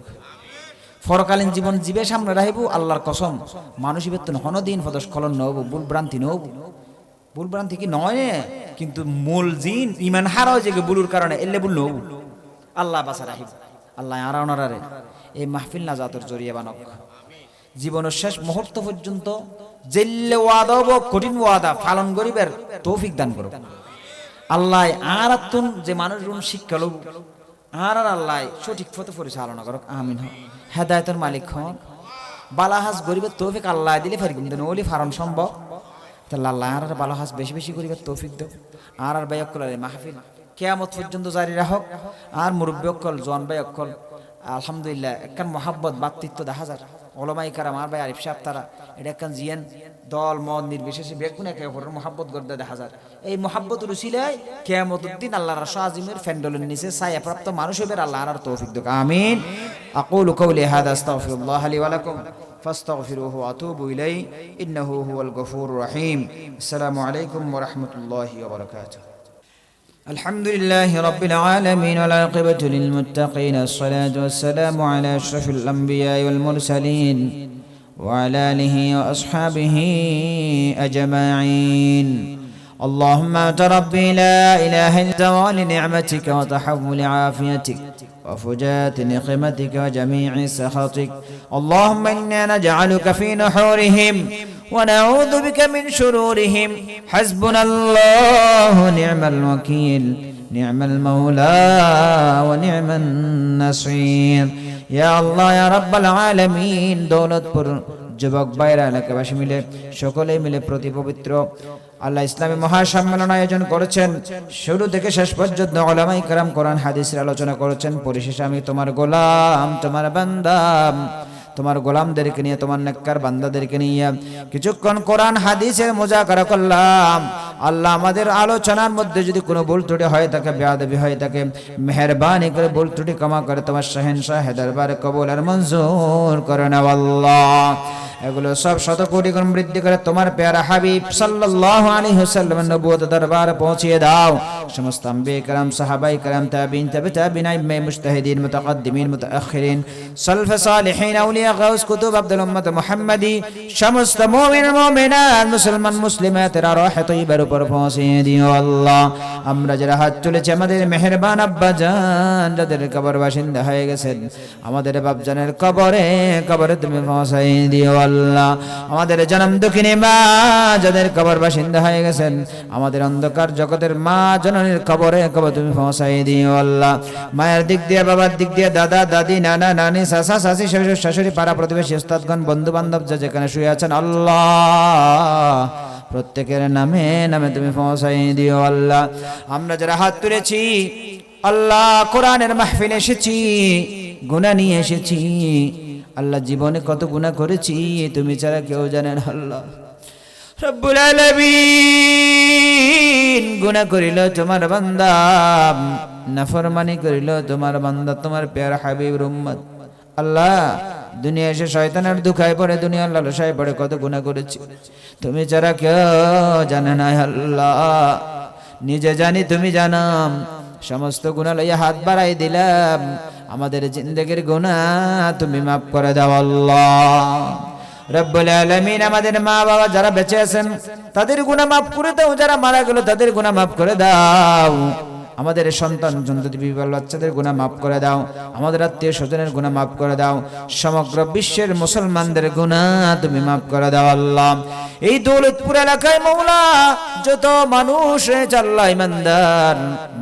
পরকালীন জীবন জীবে সামনে রাখিব আল্লাহর কসম মানুষ বেতন হনদিন পদস্খলন নহব ভুল ভ্রান্তি নহব ভুল ভ্রান্তি কি নয় কিন্তু মূল জিন ইমান হারাও যে বুলুর কারণে এলে ভুল নহব আল্লাহ বাসা রাখিব আল্লাহ আর ওনারে এই মাহফিল নাজাতের জরিয়া বানক জীবনের শেষ মুহূর্ত পর্যন্ত জেল্লে ওয়াদা ও কঠিন ওয়াদা পালন করিবার তৌফিক দান করুক আল্লাহ আর আতুন যে মানুষজন শিক্ষা লব আর আল্লাহ সঠিক পথে পরিচালনা করুক আমিন হেদায়েতের মালিক হন বালাহাস গরিবের তৌফিক আল্লাহ দিলে ফারিগুম দেন ওলি ফারণ সম্ভব তাহলে আল্লাহ আর বালাহাস বেশি বেশি করিবার তৌফিক দেব আর বায়কল মাহফিল কিয়ামত পর্যন্ত জারি রাখক আর মুরব্বী অকল জোয়ান ভাই অকল আলহামদুলিল্লাহ একখান মহাব্বত বাতৃত্ব দেখা যায় ওলামাই কারাম আর ভাই আরিফ সাহেব তারা এটা একখান জিয়ান দল মত নির্বিশেষে বেগুন একে অপরের মহাব্বত করতে দেখা যায় এই মহাব্বত রুসিলায় কিয়ামতের দিন আল্লাহর আরশ আজিমের ফ্যান্ডলের নিচে ছায়াপ্রাপ্ত মানুষ হবে আল্লাহর আর তৌফিক দেক আমিন আকুলু কওলি হাদা আস্তাগফিরুল্লাহ লি ওয়া লাকুম ফাস্তাগফিরুহু ওয়া আতুবু ইলাইহি ইন্নাহু হুয়াল গফুরুর রহিম আসসালামু আলাইকুম ওয়া রাহমাতুল্লাহি ওয়া বারাকাতুহু الحمد لله رب العالمين والعاقبة للمتقين الصلاة والسلام على أشرف الأنبياء والمرسلين وعلى آله وأصحابه أجمعين اللهم أنت ربي لا إله إلا أنت ولنعمتك وتحول عافيتك وفجات نقمتك وجميع سخطك اللهم إنا نجعلك في نحورهم ونعوذ بك من شرورهم حسبنا الله نعم الوكيل نعم المولى ونعم النصير يا الله يا رب العالمين দৌলতপুর যুবক ভাইরা এলাকাবাসী মিলে সকলে মিলে প্রতি পবিত্র আল্লাহ ইসলামী মহাসম্মেলন আয়োজন করেছেন শুরু থেকে শেষ পর্যন্ত উলামায়ে কেরাম কোরআন হাদিসের আলোচনা করেছেন পরিশেষে আমি তোমার গোলাম তোমার বান্দা তোমার গোলামদেরকে নিয়ে তোমার নেককার বান্দাদেরকে নিয়ে কিছুক্ষণ কোরআন হাদিসের মুযাকারা করলাম আল্লাহ আমাদের আলোচনার মধ্যে যদি কোনো ভুল ত্রুটি হয় থাকে বেয়াদবি হয় থাকে মেহেরবানি করে ভুল ত্রুটি ক্ষমা করে তোমার শাহেনশাহ দরবারে কবুল আর মঞ্জুর করে নাও আল্লাহ এগুলো সব শত কোটি গুণ বৃদ্ধি করে তোমার প্যারা হাবিব সাল্লাল্লাহু আলাইহি ওয়াসাল্লামের নবুয়ত দরবারে পৌঁছিয়ে দাও সমস্ত আম্বিয়া کرام সাহাবায়ে کرام তাবিঈন তাবিঈন আইম্মায়ে মুজতাহিদিন মুতাকদ্দিমিন মুতাআখিরিন সালফে সালিহিন আউলিয়া গাউস কুতুব আব্দুল উম্মত মুহাম্মাদি সমস্ত মুমিন মুমিনাত মুসলমান মুসলিমাতের রূহ তয়্যিবার উপর পৌঁছিয়ে দিও আল্লাহ। আমরা যারা হাত তুলেছি আমাদের মেহেরবান আব্বা জান যাদের কবর বাসিন্দা হয়ে গেছেন, আমাদের বাপজানের কবরে তুমি পৌঁছাই দিও আল্লাহ। আমাদের জনম দুঃখিনী মা যাদের কবর বাসিন্দা হয়ে গেছেন, আমাদের অন্ধকার জগতের মা জননীর কবরে তুমি পৌঁছাই দিও আল্লাহ। মায়ের দিক দিয়ে, বাবার দিক দিয়ে, দাদা দাদি, নানা নানি, চাচা চাচি, শ্বশুর শাশুড়ি, পাড়া প্রতিবেশী, উস্তাদগণ, বন্ধু বান্ধব যা যেখানে শুয়ে আছেন আল্লাহ, প্রত্যেকের নামে নামে তুমি পৌঁছাই দিও আল্লাহ। আমরা যারা হাত তুলেছি আল্লাহ, কোরআনের মাহফিলে এসেছি, গুনাহ নিয়ে এসেছি আল্লাহ, জীবনে কত গুনাহ করেছি তুমি ছাড়া কেউ জানেন আল্লাহ। রব্বুল আলামিন, গুনাহ করিল তোমার বান্দা, নাফরমানি করিল তোমার বান্দা, তোমার প্যারা হাবিব উম্মত আল্লাহ। দুনিয়া এসে শয়তানের দুখায় পড়ে, দুনিয়ার লালসায় পড়ে কত গুনাহ করেছি তুমি ছাড়া কেউ জানে না আল্লাহ। নিজে জানি তুমি জানো, সমস্ত গুনাহ লইয়া হাত বাড়াই দিলাম, আমাদের জিন্দেগির গুনাহ তুমি মাফ করে দাও আল্লাহ। রব্বুল আলামিন, আমাদের মা বাবা যারা বেঁচে আছেন তাদের গুনাহ মাফ করে দাও, যারা মারা গেল তাদের গুনাহ মাফ করে দাও। আমাদের সন্তান সন্ততি বিবাল বাচ্চাদের গুনাহ মাফ করে দাও, আমাদের আত্মীয় স্বজনের গুনাহ মাফ করে দাও, সমগ্র বিশ্বের মুসলমানদের গুনাহ তুমি মাফ করে দাও আল্লাহ। এই দৌলতপুর এলাকায় মওলা যত মানুষ রয়েছে আল্লাহ ইমানদার,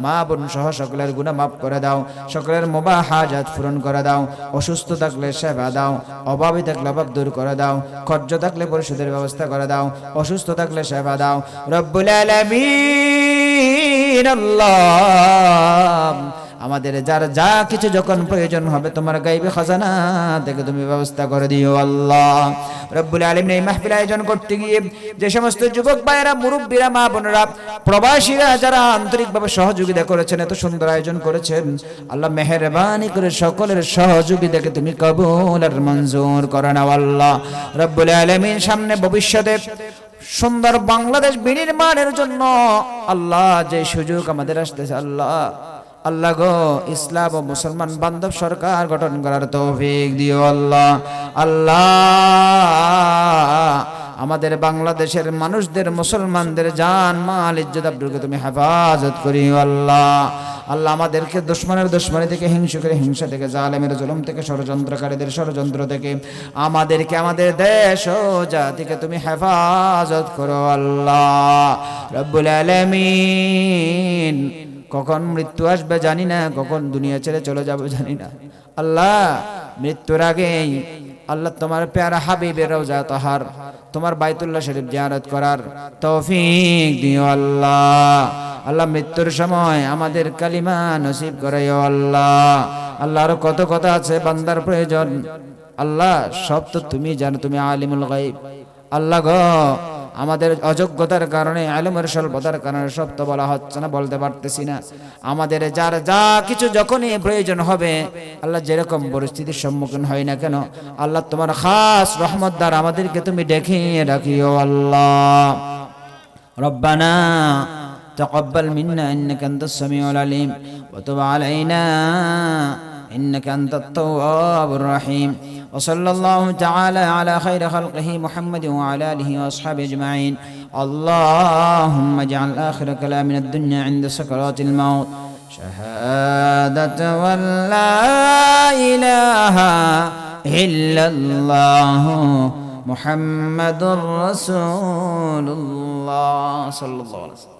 মা বোন সহ সকলের গুনাহ মাফ করে দাও, সকলের মুবাহ হাজাত পূরণ করে দাও, অসুস্থ থাকলে সেবা দাও, অভাবী থাকলে অভাব দূর করে দাও, কর্জ থাকলে পরিশোধের ব্যবস্থা করে দাও, অসুস্থ থাকলে সেবা দাও। রব্বুল আলামিন আল্লাহ, আমাদের যার যা কিছু যখন প্রয়োজন হবে তোমার গায়বে খাজানা থেকে তুমি ব্যবস্থা করে দিও আল্লাহ। রব্বুল আলামিন, এই মাহফিল আয়োজন করতে গিয়ে যে সমস্ত যুবক ভাইরা, মুরব্বীরা, মা বোনেরা, প্রবাসীরা যারা আন্তরিকভাবে সহযোগিতা করেছেন, এত সুন্দর আয়োজন করেছেন আল্লাহ, মেহেরবানি করে সকলের সহযোগিতাকে তুমি কবুল আর মঞ্জুর করে নাও আল্লাহ। রব্বুল আলামিন, সামনে ভবিষ্যতে সুন্দর বাংলাদেশ বিনির্মাণের জন্য আল্লাহ যে সুযোগ আমাদের আসতেছে আল্লাহ, আল্লাহ গো, ইসলাম ও মুসলমান বান্ধব সরকার গঠন করার তৌফিক দিও আল্লাহ। আল্লাহ, আমাদের বাংলাদেশের মানুষদের, মুসলমানদের জান মাল ইজ্জত আবরুকে তুমি হেফাজত করিও আল্লাহ। আল্লাহ, আমাদেরকে দুশমনের দুশমনি থেকে, হিংসুকের হিংসা থেকে, জালেমের জুলুম থেকে, ষড়যন্ত্রকারীদের ষড়যন্ত্র থেকে আমাদেরকে, আমাদের দেশ ও জাতিকে তুমি হেফাজত করো আল্লাহ। রব্বুল আলামিন, কখন মৃত্যু আসবে জানি না, কখন দুনিয়া ছেড়ে চলে যাবো জানি না আল্লাহ। মৃত্যুর আগেই আল্লাহ তোমার প্যারা হাবিবের রওজা তাহার, তোমার বাইতুল্লাহ শরীফ জিয়ারত করার তৌফিক দিও আল্লাহ। আল্লাহ, মৃত্যুর সময় আমাদের কালিমা নসিব করাইও আল্লাহ। আল্লাহ, আরো কত কথা আছে বান্দার প্রয়োজন আল্লাহ, সব তো তুমি জানো, তুমি আলিমুল গায়ব আল্লাহ গো। আমাদের অযোগ্যতার কারণে, ইলমের স্বল্পতার কারণে সব তো বলা হচ্ছে না, বলতে পারতেছি না। আমাদের যার যা কিছু যখনই প্রয়োজন হবে আল্লাহ, যেরকম পরিস্থিতির সম্মুখীন হয় না কেন আল্লাহ, তোমার খাস রহমত দ্বারা আমাদেরকে তুমি ডেকে রাখিও আল্লাহ। রব্বানা তাকাব্বাল মিন্না ইন্নাকা আনতাস সামিউল আলিম ওয়া তুব আলাইনা ইন্নাকা আনতাত তাওয়াবুর রহিম। وصلى الله تعالى على خير خلقه محمد وعلى آله وأصحابه أجمعين. اللهم اجعل آخر كلامنا الدنيا عند سكرات الموت شهادة وأن لا إله إلا الله محمد رسول الله صلى الله عليه وسلم.